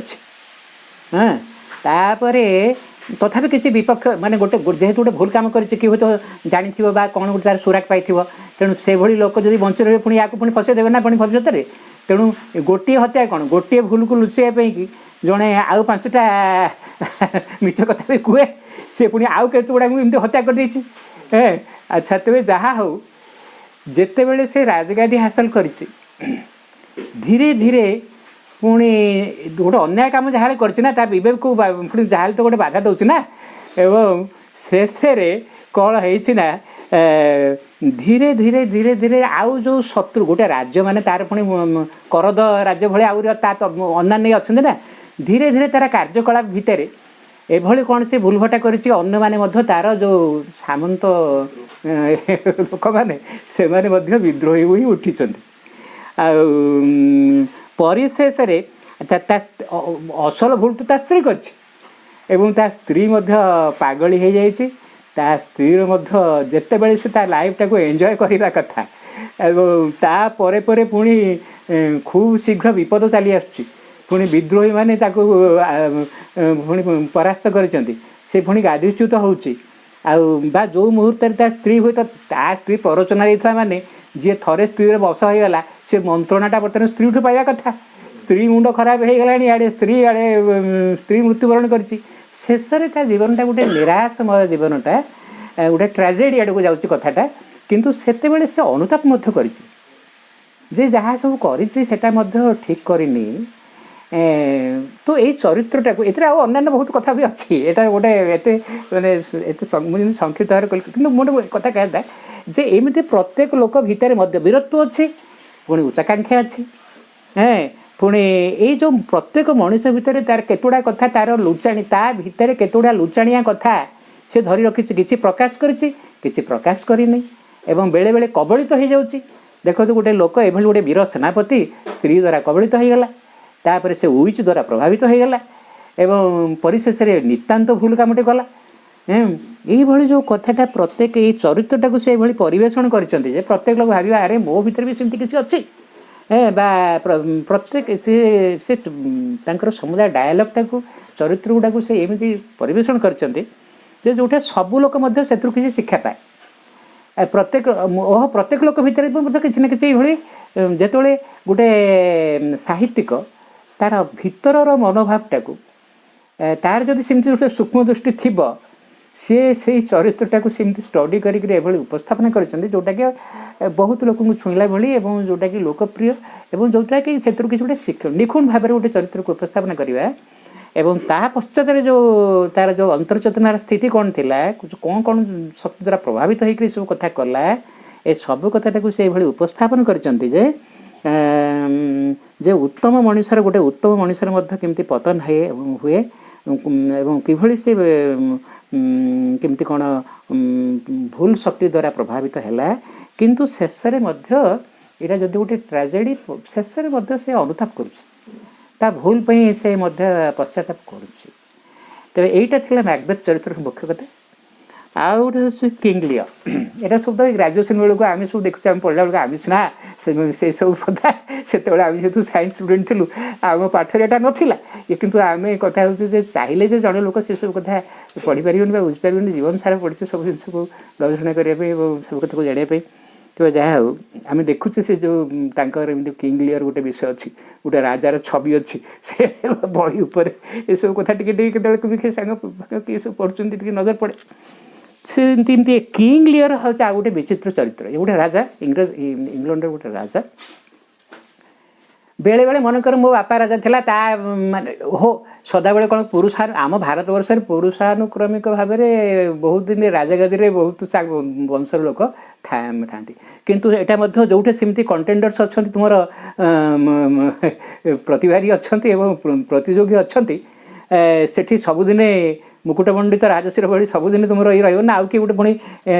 तथापि किसी विपक्ष माने गोटे जेहेतु गोटे भूल काम कर तो जानी कौन गोटे तार सुराग पाई तेणु से भली लोक जब बंच रहे पुणी या पुणी फसईदेवे ना पुणी भविष्य में तेणु गोटे हत्या कौन गोटे भूल को लुचाई कि जड़े आउ पांचटा मिछ कथा भी कहे सी पुणी आउ केत गुड़ा एमती हत्या कर देछि अच्छा तेज जहाँ हो जिते बड़े से राजगादी हासिल कर ଧୀରେ ଧୀରେ ପୁଣି ଗୋଟେ ଅନ୍ୟାୟ କାମ ଯାହା କରିଛି ନା ତା ବିବେକକୁ ପୁଣି ଯାହାହେଲେ ତ ଗୋଟେ ବାଧା ଦେଉଛି ନା। ଏବଂ ଶେଷରେ କ'ଣ ହେଇଛି ନା ଧୀରେ ଧୀରେ ଧୀରେ ଧୀରେ ଆଉ ଯେଉଁ ଶତ୍ରୁ ଗୋଟେ ରାଜ୍ୟ ମାନେ ତାର ପୁଣି କରଦ ରାଜ୍ୟ ଭଳି ଆହୁରି ତା ଅନ୍ୟାନ୍ୟ ଅଛନ୍ତି ନା, ଧୀରେ ଧୀରେ ତାର କାର୍ଯ୍ୟକଳାପ ଭିତରେ ଏଭଳି କ'ଣ ସେ ଭୁଲଭଟା କରିଛି, ଅନ୍ୟମାନେ ମଧ୍ୟ ତାର ଯେଉଁ ସାମନ୍ତ ଲୋକମାନେ ସେମାନେ ମଧ୍ୟ ବିଦ୍ରୋହୀ ହୋଇ ଉଠିଛନ୍ତି। ଆଉ ପରିଶେଷରେ ଅସଲ ଭୁଲ ତ ତା ସ୍ତ୍ରୀ କରିଛି ଏବଂ ତା ସ୍ତ୍ରୀ ମଧ୍ୟ ପାଗଳି ହେଇଯାଇଛି। ତା ସ୍ତ୍ରୀର ମଧ୍ୟ ଯେତେବେଳେ ସେ ତା ଲାଇଫଟାକୁ ଏନ୍ଜୟ କରିବା କଥା ଏବଂ ତାପରେ ପରେ ପୁଣି ଖୁବ୍ ଶୀଘ୍ର ବିପଦ ଚାଲି ଆସୁଛି, ପୁଣି ବିଦ୍ରୋହୀମାନେ ତାକୁ ପୁଣି ପରାସ୍ତ କରିଛନ୍ତି, ସେ ପୁଣି ଗାଦିଚ୍ୟୁତ ହେଉଛି। ଆଉ ବା ଯେଉଁ ମୁହୂର୍ତ୍ତରେ ତା ସ୍ତ୍ରୀ ହୁଏତ ତା ସ୍ତ୍ରୀ ପ୍ରରୋଚନା ଦେଇଥିଲା ମାନେ ଯିଏ ଥରେ ସ୍ତ୍ରୀର ବଶ ହୋଇଗଲା ସେ ମନ୍ତ୍ରଣାଟା ବର୍ତ୍ତମାନ ସ୍ତ୍ରୀଠୁ ପାଇବା କଥା। ସ୍ତ୍ରୀ ମୁଣ୍ଡ ଖରାପ ହେଇଗଲାଣି, ଆଡ଼େ ସ୍ତ୍ରୀ ମୃତ୍ୟୁବରଣ କରିଛି। ଶେଷରେ ତା ଜୀବନଟା ଗୋଟେ ନିରାଶମୟ ଜୀବନଟା ଗୋଟେ ଟ୍ରାଜେଡ଼ି ଆଡ଼କୁ ଯାଉଛି କଥାଟା। କିନ୍ତୁ ସେତେବେଳେ ସେ ଅନୁତାପ ମଧ୍ୟ କରିଛି ଯେ ଯାହା ସବୁ କରିଛି ସେଟା ମଧ୍ୟ ଠିକ୍ କରିନି। ତ ଏଇ ଚରିତ୍ରଟାକୁ ଏଥିରେ ଆଉ ଅନ୍ୟାନ୍ୟ ବହୁତ କଥା ବି ଅଛି, ଏଇଟା ଗୋଟେ ଏତେ ମାନେ ଏତେ ମୁଁ ଯେମିତି ସଂକ୍ଷିପ୍ତ ଭାବରେ କହିଲି, କିନ୍ତୁ ମୁଁ ଗୋଟେ କଥା କହିବା ଯେ ଏମିତି ପ୍ରତ୍ୟେକ ଲୋକ ଭିତରେ ମଧ୍ୟ ବୀରତ୍ୱ ଅଛି, ପୁଣି ଉଚ୍ଚାକାଂକ୍ଷା ଅଛି। ପୁଣି ଏଇ ଯେଉଁ ପ୍ରତ୍ୟେକ ମଣିଷ ଭିତରେ ତାର କେତେଗୁଡ଼ା କଥା ତାର ଲୁଚାଣି, ତା ଭିତରେ କେତେଗୁଡ଼ା ଲୁଚାଣିଆ କଥା ସେ ଧରି ରଖିଛି, କିଛି ପ୍ରକାଶ କରିଛି କିଛି ପ୍ରକାଶ କରିନି ଏବଂ ବେଳେବେଳେ କବଳିତ ହେଇଯାଉଛି। ଦେଖନ୍ତୁ ଗୋଟେ ଲୋକ ଏଭଳି ଗୋଟେ ବୀର ସେନାପତି ସ୍ତ୍ରୀ ଦ୍ୱାରା କବଳିତ ହେଇଗଲା, ତାପରେ ସେ ଉଇଚ ଦ୍ୱାରା ପ୍ରଭାବିତ ହେଇଗଲା ଏବଂ ପରିଶେଷରେ ନିତାନ୍ତ ଭୁଲ କାମଟେ କଲା। এইଭଳି ଯେଉଁ କଥାଟା ପ୍ରତ୍ୟେକ ଏଇ ଚରିତ୍ରଟାକୁ ସେଇଭଳି ପରିବେଷଣ କରିଛନ୍ତି ଯେ ପ୍ରତ୍ୟେକ ଲୋକ ଭାବିବା ଆରେ ମୋ ଭିତରେ ବି ସେମିତି କିଛି ଅଛି। ବା ପ୍ରତ୍ୟେକ ସେ ତାଙ୍କର ସମୁଦାୟ ଡାୟାଲଗ୍ଟାକୁ ଚରିତ୍ର ଗୁଡ଼ାକୁ ସେ ଏମିତି ପରିବେଷଣ କରିଛନ୍ତି ଯେ ଯେଉଁଟା ସବୁ ଲୋକ ମଧ୍ୟ ସେଥିରୁ କିଛି ଶିକ୍ଷା ପାଏ। ପ୍ରତ୍ୟେକ ଲୋକ ଭିତରେ ମଧ୍ୟ କିଛି ନା କିଛି ଏଇଭଳି ଯେତେବେଳେ ଗୋଟେ ସାହିତ୍ୟିକ ତାର ଭିତରର ମନୋଭାବଟାକୁ ତାର ଯଦି ସେମିତି ଗୋଟେ ସୂକ୍ଷ୍ମ ଦୃଷ୍ଟି ଥିବ, ସିଏ ସେଇ ଚରିତ୍ରଟାକୁ ସେମିତି ଷ୍ଟଡି କରିକି ଏଭଳି ଉପସ୍ଥାପନ କରିଛନ୍ତି ଯେଉଁଟାକି ବହୁତ ଲୋକଙ୍କୁ ଛୁଇଁଲା ଭଳି ଏବଂ ଯେଉଁଟାକି ଲୋକପ୍ରିୟ ଏବଂ ଯେଉଁଟାକି ସେଥିରୁ କିଛି ଗୋଟେ ଶିକ୍ଷା ନିଖୁଣ ଭାବରେ ଗୋଟେ ଚରିତ୍ରକୁ ଉପସ୍ଥାପନ କରିବା। ଏବଂ ତାହା ପଶ୍ଚାତରେ ଯେଉଁ ତାର ଯେଉଁ ଅନ୍ତର୍ଚେତନାର ସ୍ଥିତି କ'ଣ ଥିଲା, କ'ଣ କ'ଣ ଶକ୍ତି ଦ୍ୱାରା ପ୍ରଭାବିତ ହେଇକି ସବୁ କଥା କଲା, ଏ ସବୁ କଥାଟାକୁ ସେ ଏଭଳି ଉପସ୍ଥାପନ କରିଛନ୍ତି ଯେ ଉତ୍ତମ ମଣିଷର ଗୋଟେ ଉତ୍ତମ ମଣିଷର ମଧ୍ୟ କେମିତି ପତନ ହୁଏ ଏବଂ କିଭଳି ସେ କେମିତି କ'ଣ ଭୁଲ ଶକ୍ତି ଦ୍ୱାରା ପ୍ରଭାବିତ ହେଲା, କିନ୍ତୁ ଶେଷରେ ମଧ୍ୟ ଏଇଟା ଯଦି ଗୋଟେ ଟ୍ରାଜେଡ଼ି, ଶେଷରେ ମଧ୍ୟ ସେ ଅନୁତାପ କରୁଛି, ତା ଭୁଲ ପାଇଁ ସେ ମଧ୍ୟ ପଶ୍ଚାତାପ କରୁଛି। ତେବେ ଏଇଟା ଥିଲା ମ୍ୟାକବେଥ୍ ଚରିତ୍ରର ମୁଖ୍ୟ କଥା। ଆଉ ଗୋଟେ ହେଉଛି କିଙ୍ଗ ଲିୟର। ଏଇଟା ସବୁ ତ ଗ୍ରାଜୁଏସନ୍ ବେଳକୁ ଆମେ ସବୁ ଦେଖୁଛୁ, ଆମେ ପଢ଼ିଲା ବେଳକୁ ଆମେ ସିନା ସେସବୁ କଥା ସେତେବେଳେ ଆମେ ଯେହେତୁ ସାଇନ୍ସ ଷ୍ଟୁଡେଣ୍ଟ ଥିଲୁ ଆମ ପାଠରେ ଏଇଟା ନଥିଲା, କିନ୍ତୁ ଆମେ କଥା ହେଉଛୁ ଯେ ଚାହିଁଲେ ଯେ ଜଣେ ଲୋକ ସେସବୁ କଥା ପଢ଼ିପାରିବନି ବା ବୁଝିପାରିବନି, ଜୀବନ ସାରା ପଢ଼ିছে ସବୁ ଜିନିଷକୁ ଗବେଷଣା କରିବା ପାଇଁ ଏବଂ ସବୁ କଥାକୁ ଜାଣିବା ପାଇଁ। ତେବେ ଯାହା ହେଉ ଆମେ ଦେଖୁଛେ ସେ ଯେଉଁ ତାଙ୍କର ଏମିତି କିଙ୍ଗ ଲିୟର ଗୋଟେ ବିଷୟ ଅଛି, ଗୋଟେ ରାଜାର ଛବି ଅଛି, ସେ ବହି ଉପରେ ଏସବୁ କଥା ଟିକେ ଟିକେ କେତେବେଳେ ସାଙ୍ଗ କିଏ ସବୁ ପଢ଼ୁଛନ୍ତି ଟିକେ ନଜର ପଡ଼େ। ସେ ଏମିତି କିଙ୍ଗ ଲିୟର ହେଉଛି ଆଉ ଗୋଟେ ବିଚିତ୍ର ଚରିତ୍ର। ଏ ଗୋଟେ ରାଜା, ଇଂଲଣ୍ଡର ଗୋଟେ ରାଜା। ବେଳେବେଳେ ମନେକର ମୋ ବାପା ରାଜା ଥିଲା, ତା ମାନେ ସଦାବେଳେ କ'ଣ ଆମ ଭାରତବର୍ଷରେ ପୁରୁଷାନୁକ୍ରମିକ ଭାବରେ ବହୁତ ଦିନ ରାଜଗାଦିରେ ବହୁତ ବଂଶର ଲୋକ ଥାଆନ୍ତି, କିନ୍ତୁ ଏଇଟା ମଧ୍ୟ ଯେଉଁଠି ସେମିତି କଣ୍ଟେଣ୍ଡର୍ସ ଅଛନ୍ତି, ତୁମର ପ୍ରତିଭାଗୀ ଅଛନ୍ତି ଏବଂ ପ୍ରତିଯୋଗୀ ଅଛନ୍ତି, ସେଠି ସବୁଦିନେ ମୁକୁଟମଣ୍ଡିତ ରାଜଶିର ଭଳି ସବୁଦିନ ତୁମର ଇଏ ରହିବ ନା, ଆଉ କିଏ ଗୋଟେ ପୁଣି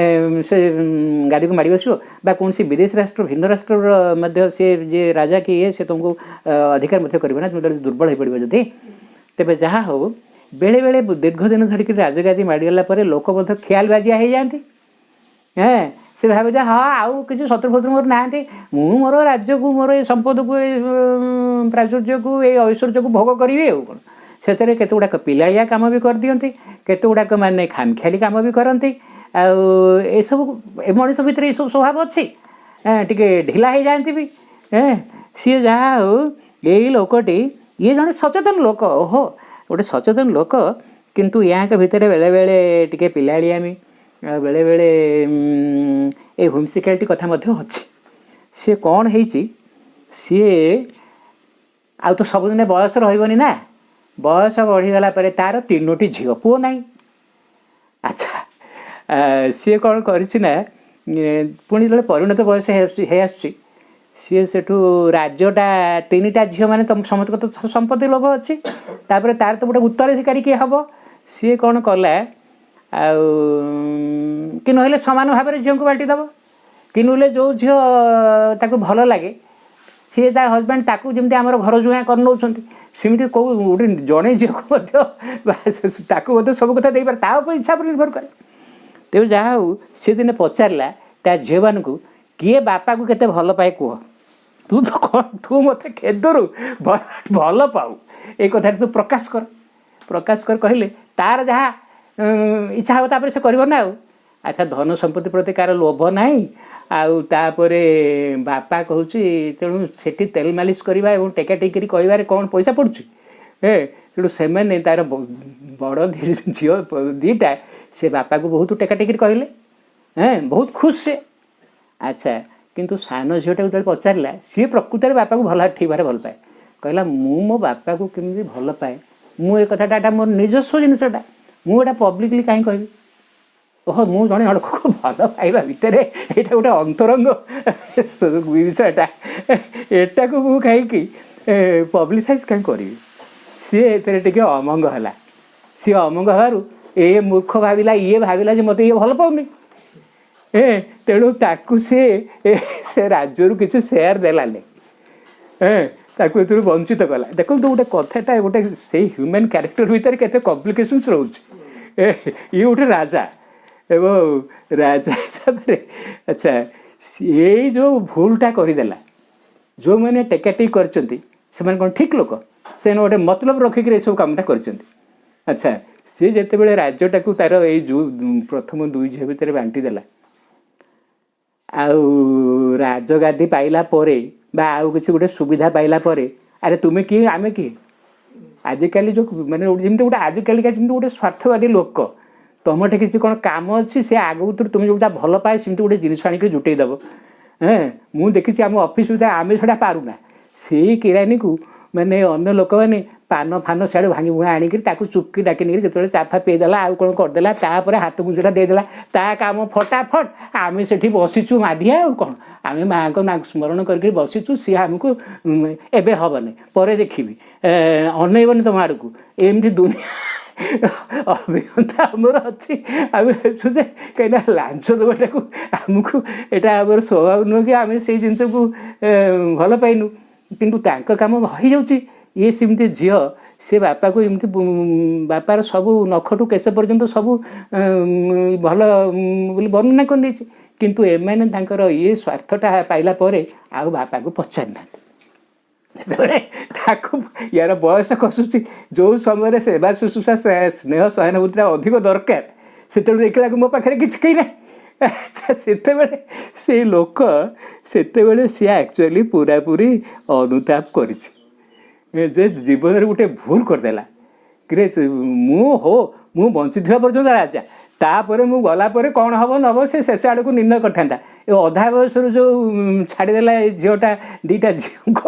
ସେ ଗାଦିକୁ ମାଡ଼ି ବସିବ ବା କୌଣସି ବିଦେଶୀ ରାଷ୍ଟ୍ର ଭିନ୍ନ ରାଷ୍ଟ୍ରର ମଧ୍ୟ ସେ ଯିଏ ରାଜା କି ଇଏ ସେ ତୁମକୁ ଅଧିକାର ମଧ୍ୟ କରିବ ନା, ତୁମେ ଦୁର୍ବଳ ହୋଇପଡ଼ିବ ଯଦି। ତେବେ ଯାହା ହେଉ ବେଳେବେଳେ ଦୀର୍ଘ ଦିନ ଧରିକି ରାଜଗାଦି ମାଡ଼ିଗଲା ପରେ ଲୋକ ମଧ୍ୟ ଖିଆଲବାଜିଆ ହେଇଯାଆନ୍ତି। ସେ ଭାବେ ଯେ ହଁ ଆଉ କିଛି ଶତ୍ରୁଫତ୍ରୁ ମୋର ନାହାନ୍ତି, ମୁଁ ମୋର ରାଜ୍ୟକୁ ମୋର ଏ ସମ୍ପଦକୁ ଏ ପ୍ରାଚୁର୍ଯ୍ୟକୁ ଏଇ ଐଶ୍ୱର୍ଯ୍ୟକୁ ଭୋଗ କରିବି। ଆଉ କ'ଣ ସେଥିରେ କେତେ ଗୁଡ଼ାକ ପିଲାଳିଆ କାମ ବି କରିଦିଅନ୍ତି, କେତେ ଗୁଡ଼ାକ ମାନେ ଖାମଖିଆଲି କାମ ବି କରନ୍ତି। ଆଉ ଏସବୁ ଏ ମଣିଷ ଭିତରେ ଏସବୁ ସ୍ୱଭାବ ଅଛି, ଟିକେ ଢିଲା ହେଇଯାଆନ୍ତି ବି। ସିଏ ଯାହା ହେଉ ଏଇ ଲୋକଟି ଇଏ ଜଣେ ସଚେତନ ଲୋକ, ଗୋଟେ ସଚେତନ ଲୋକ, କିନ୍ତୁ ୟାଙ୍କ ଭିତରେ ବେଳେବେଳେ ଟିକେ ପିଲାଳିଆମି ଆଉ ବେଳେବେଳେ ଏ ହୁମ୍ସିକାଲିଟି କଥା ମଧ୍ୟ ଅଛି। ସିଏ କ'ଣ ହେଇଛି ସିଏ ଆଉ ତ ସବୁଦିନେ ବୟସ ରହିବନି ନା, ବୟସ ବଢ଼ିଗଲା ପରେ ତା'ର 3ଟି ଝିଅ, ପୁଅ ନାହିଁ। ଆଚ୍ଛା, ସିଏ କ'ଣ କରିଛି ନା ପୁଣି ଯେତେବେଳେ ପରିଣତ ବୟସ ହେଇ ଆସୁଛି, ସିଏ ସେଠୁ ରାଜ୍ୟଟା 3ଟା ଝିଅ ମାନେ ସମସ୍ତଙ୍କ ତ ସମ୍ପତ୍ତି ଲୋଭ ଅଛି, ତାପରେ ତା'ର ତ ଗୋଟେ ଉତ୍ତରାଧିକାରୀ କିଏ ହେବ, ସିଏ କ'ଣ କଲା ଆଉ କି ନହେଲେ ସମାନ ଭାବରେ ଝିଅଙ୍କୁ ବାଣ୍ଟି ଦେବ, କି ନହେଲେ ଯେଉଁ ଝିଅ ତାକୁ ଭଲ ଲାଗେ ସିଏ ତା ହଜବେଣ୍ଡ ତାକୁ ଯେମିତି ଆମର ଘର ଜୁଆଁ କରି ନେଉଛନ୍ତି ସେମିତି କେଉଁ ଗୋଟେ ଜଣେ ଝିଅକୁ ମଧ୍ୟ ତାକୁ ମଧ୍ୟ ସବୁ କଥା ଦେଇପାରେ, ତା ଉପରେ ଇଚ୍ଛା ଉପରେ ନିର୍ଭର କରେ। ତେଣୁ ଯାହା ହଉ ସେ ଦିନେ ପଚାରିଲା ତା ଝିଅମାନଙ୍କୁ, କିଏ ବାପାକୁ କେତେ ଭଲ ପାଏ କୁହ, ତୁ ତ କ'ଣ ତୁ ମୋତେ କେଦରୁ ଭଲ ପାଉ ଏଇ କଥାଟା ତୁ ପ୍ରକାଶ କର କହିଲେ ତା'ର ଯାହା ଇଚ୍ଛା ହେବ ତାପରେ ସେ କରିବ ନା ଆଉ। ଆଚ୍ଛା, ଧନ ସମ୍ପତ୍ତି ପ୍ରତି କାହାର ଲୋଭ ନାହିଁ, ଆଉ ତାପରେ ବାପା କହୁଛି ତେଣୁ ସେଠି ତେଲ ମାଲିସ କରିବା ଏବଂ ଟେକାଟେକିରି କହିବାରେ କ'ଣ ପଇସା ପଡ଼ୁଛି। ତେଣୁ ସେମାନେ ତା'ର ବଡ଼ ଝିଅ 2ଟା ସେ ବାପାକୁ ବହୁତ ଟେକାଟେକିରି କହିଲେ, ବହୁତ ଖୁସି ସେ। ଆଚ୍ଛା, କିନ୍ତୁ ସାନ ଝିଅଟାକୁ ଯେତେବେଳେ ପଚାରିଲା, ସିଏ ପ୍ରକୃତରେ ବାପାକୁ ଠିକ୍ ଭାବରେ ଭଲ ପାଏ, କହିଲା ମୁଁ ମୋ ବାପାକୁ କେମିତି ଭଲ ପାଏ, ମୁଁ ଏ କଥାଟା ଏଇଟା ମୋର ନିଜସ୍ୱ ଜିନିଷଟା, ମୁଁ ଏଇଟା ପବ୍ଲିକଲି କାହିଁ କହିବି। ଓହୋ, ମୁଁ ଜଣେ ଜଣକୁ ଭଲ ପାଇବା ଭିତରେ ଏଇଟା ଗୋଟେ ଅନ୍ତରଙ୍ଗ ବିଷୟଟା, ଏଟାକୁ ମୁଁ କାହିଁକି ପବ୍ଲିସାଇଜ୍ କାହିଁ କରିବି। ସିଏ ଏଥିରେ ଟିକେ ଅମଙ୍ଗ ହେଲା। ସିଏ ଅମଙ୍ଗ ହେବାରୁ ଇଏ ମୂର୍ଖ ଭାବିଲା, ଇଏ ଭାବିଲା ଯେ ମୋତେ ଇଏ ଭଲ ପାଉନି, ତେଣୁ ତାକୁ ସେ ରାଜ୍ୟରୁ କିଛି ସେୟାର ଦେଲାନି, ତାକୁ ଏଥିରୁ ବଞ୍ଚିତ କଲା। ଦେଖନ୍ତୁ ଗୋଟେ କଥାଟା, ଗୋଟେ ସେଇ ହ୍ୟୁମାନ୍ କ୍ୟାରେକ୍ଟର ଭିତରେ କେତେ କମ୍ପ୍ଲିକେସନ୍ସ ରହୁଛି। ଇଏ ଗୋଟେ ରାଜା ଏବଂ ରାଜା ହିସାବରେ, ଆଚ୍ଛା, ଏଇ ଯେଉଁ ଭୁଲଟା କରିଦେଲା, ଯେଉଁମାନେ ଟେକାଟେକି କରିଛନ୍ତି ସେମାନେ କ'ଣ ଠିକ୍ ଲୋକ, ସେମାନେ ଗୋଟେ ମତଲବ ରଖିକିରି ଏସବୁ କାମଟା କରିଛନ୍ତି। ଆଚ୍ଛା, ସିଏ ଯେତେବେଳେ ରାଜ୍ୟଟାକୁ ତା'ର ଏଇ ଯେଉଁ ପ୍ରଥମ 2 ଝିଅ ଭିତରେ ବାଣ୍ଟି ଦେଲା, ଆଉ ରାଜଗାଦି ପାଇଲା ପରେ ବା ଆଉ କିଛି ଗୋଟେ ସୁବିଧା ପାଇଲା ପରେ, ଆରେ ତୁମେ କିଏ ଆମେ କିଏ, ଆଜିକାଲି ଯେଉଁ ମାନେ ଯେମିତି ଗୋଟେ ଆଜିକାଲିକା ଯେମିତି ଗୋଟେ ସ୍ୱାର୍ଥବାଦୀ ଲୋକ, ତୁମଠି କିଛି କ'ଣ କାମ ଅଛି, ସେ ଆଗକୁ ତୁମେ ଯେଉଁଟା ଭଲ ପାଏ ସେମିତି ଗୋଟେ ଜିନିଷ ଆଣିକି ଜୁଟେଇ ଦେବ। ମୁଁ ଦେଖିଛି ଆମ ଅଫିସ୍ ସୁଦ୍ଧା ଆମେ ସେଇଟା ପାରୁନା, ସେଇ କିରାନୀକୁ ମାନେ ଅନ୍ୟ ଲୋକମାନେ ପାନ ଫାନ ସିଆଡ଼ୁ ଭାଙ୍ଗି ଭୁଙ୍ଗା ଆଣିକିରି ତାକୁ ଚୁପକି ଡାକି ନେଇକିରି ଯେତେବେଳେ ଚାଫା ପିଇଦେଲା ଆଉ କ'ଣ କରିଦେଲା, ତାପରେ ହାତକୁ ଯେଉଁଟା ଦେଇଦେଲା ତା କାମ ଫଟାଫଟ, ଆମେ ସେଠି ବସିଛୁ ମାଧିଆ, ଆଉ କ'ଣ ଆମେ ମାଆଙ୍କ ସ୍ମରଣ କରିକି ବସିଛୁ, ସିଏ ଆମକୁ ଏବେ ହେବନି ପରେ ଦେଖିବି, ଅନେଇବନି ତୁମ ଆଡ଼କୁ, ଏମିତି ଦୁନିଆ ଅଭିଜ୍ଞତା ଆମର ଅଛି। ଆମେ ହେଉଛୁ ଯେ କାହିଁକିନା ଲାଞ୍ଚ ଦେବାଟାକୁ ଆମକୁ ଏଇଟା ଆମର ସ୍ୱଭାବ ନୁହେଁ କି ଆମେ ସେଇ ଜିନିଷକୁ ଭଲ ପାଇନୁ, କିନ୍ତୁ ତାଙ୍କ କାମ ହେଇଯାଉଛି। ଇଏ ସେମିତି ଝିଅ, ସେ ବାପାକୁ ଏମିତି ବାପାର ସବୁ ନଖଠୁ କେଶ ପର୍ଯ୍ୟନ୍ତ ସବୁ ଭଲ ବୋଲି ବର୍ଣ୍ଣନା କରିନେଇଛି, କିନ୍ତୁ ଏମାନେ ତାଙ୍କର ଇଏ ସ୍ୱାର୍ଥଟା ପାଇଲା ପରେ ଆଉ ବାପାକୁ ପଚାରିନାହାନ୍ତି। ଯେତେବେଳେ ତାକୁ ୟାର ବୟସ ଖସୁଛି, ଯେଉଁ ସମୟରେ ସେବା ଶୁଶ୍ରୂଷା ସ୍ନେହ ସହାନୁଭୂତିଟା ଅଧିକ ଦରକାର, ସେତେବେଳେ ଦେଖିଲାକୁ ମୋ ପାଖରେ କିଛି କେହି ନାହିଁ। ଆଚ୍ଛା, ସେତେବେଳେ ସିଏ ଆକ୍ଚୁଆଲି ପୁରାପୁରି ଅନୁତାପ କରିଛି ଯେ ଜୀବନରେ ଗୋଟେ ଭୁଲ କରିଦେଲା କିରେ, ମୁଁ ବଞ୍ଚିଥିବା ପର୍ଯ୍ୟନ୍ତ ରାଜା, ତାପରେ ମୁଁ ଗଲା ପରେ କ'ଣ ହେବ ନ ହେବ ସେ ଶେଷ ଆଡ଼କୁ ନିର୍ଣ୍ଣୟ କରିଥାନ୍ତା। ଏ ଅଧା ବୟସରୁ ଯେଉଁ ଛାଡ଼ିଦେଲା ଏ ଝିଅଟା, 2ଟା ଝିଅଙ୍କ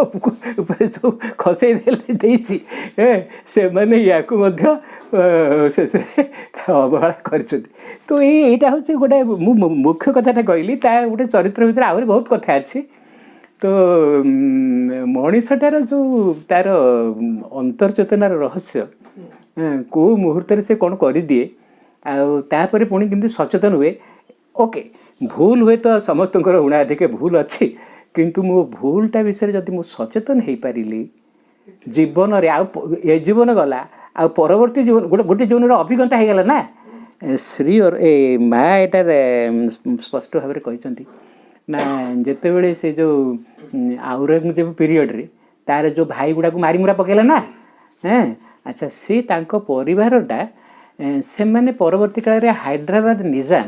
ଉପରେ ଯେଉଁ ଖସେଇ ଦେଇଛି, ସେମାନେ ୟାକୁ ମଧ୍ୟ ଶେଷରେ ଅବହେଳା କରିଛନ୍ତି। ତ ଏଇଟା ହେଉଛି ଗୋଟେ, ମୁଁ ମୁଖ୍ୟ କଥାଟା କହିଲି, ତା ଗୋଟେ ଚରିତ୍ର ଭିତରେ ଆହୁରି ବହୁତ କଥା ଅଛି। ତ ମଣିଷଟାର ଯେଉଁ ତା'ର ଅନ୍ତର୍ଚେତନାର ରହସ୍ୟ, କେଉଁ ମୁହୂର୍ତ୍ତରେ ସେ କ'ଣ କରିଦିଏ, ଆଉ ତାପରେ ପୁଣି କେମିତି ସଚେତନ ହୁଏ। ଓକେ, ଭୁଲ ହୁଏ ତ ସମସ୍ତଙ୍କର ଉଣାଧିକେ ଭୁଲ ଅଛି, କିନ୍ତୁ ମୋ ଭୁଲଟା ବିଷୟରେ ଯଦି ମୁଁ ସଚେତନ ହେଇପାରିଲି ଜୀବନରେ, ଆଉ ଏ ଜୀବନ ଗଲା, ଆଉ ପରବର୍ତ୍ତୀ ଜୀବନ ଗୋଟେ ଜୀବନର ଅଭିଜ୍ଞତା ହେଇଗଲା ନା। ମା ଏଇଟା ସ୍ପଷ୍ଟ ଭାବରେ କହିଛନ୍ତି ନା, ଯେତେବେଳେ ସେ ଯେଉଁ ଔରଙ୍ଗଜେବ ପିରିୟଡ଼ରେ ତା'ର ଯେଉଁ ଭାଇ ଗୁଡ଼ାକୁ ମାରିମୁରା ପକାଇଲା ନା, ଆଚ୍ଛା, ସେ ତାଙ୍କ ପରିବାରଟା ସେମାନେ ପରବର୍ତ୍ତୀ କାଳରେ ହାଇଦ୍ରାବାଦ ନିଜାମ,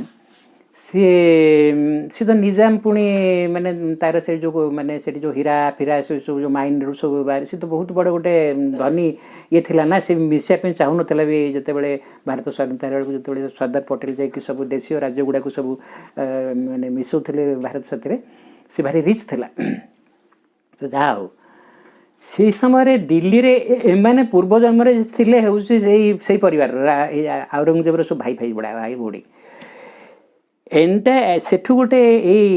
ସିଏ ତ ନିଜାମ ପୁଣି ମାନେ ତା'ର ସେ ଯେଉଁ ମାନେ ସେଠି ଯେଉଁ ହୀରା ଫିରା ସବୁ ଯେଉଁ ମାଇନ୍ରୁ ସବୁ ସେ ତ ବହୁତ ବଡ଼ ଗୋଟେ ଧନୀ ଇଏ ଥିଲା ନା, ସେ ମିଶିବା ପାଇଁ ଚାହୁଁନଥିଲା ବି। ଯେତେବେଳେ ଭାରତ ସ୍ୱାଧୀନତା ବେଳକୁ ଯେତେବେଳେ ସର୍ଦ୍ଦାର ପଟେଲ ଯାଇକି ସବୁ ଦେଶୀୟ ରାଜ୍ୟ ଗୁଡ଼ାକୁ ସବୁ ମାନେ ମିଶାଉଥିଲେ ଭାରତ ସାଥିରେ, ସେ ଭାରି ରିଚ୍ ଥିଲା। ତ ଯାହା ହଉ ସେଇ ସମୟରେ ଦିଲ୍ଲୀରେ ଏମାନେ ପୂର୍ବ ଜନ୍ମରେ ଥିଲେ ହେଉଛି ସେଇ ପରିବାର ଔରଙ୍ଗଜେବର ସବୁ ଭାଇ ଭାଇ ବଡ଼ା ଭାଇ ଭଉଣୀ ଏନ୍ଟା ସେଠୁ ଗୋଟେ ଏଇ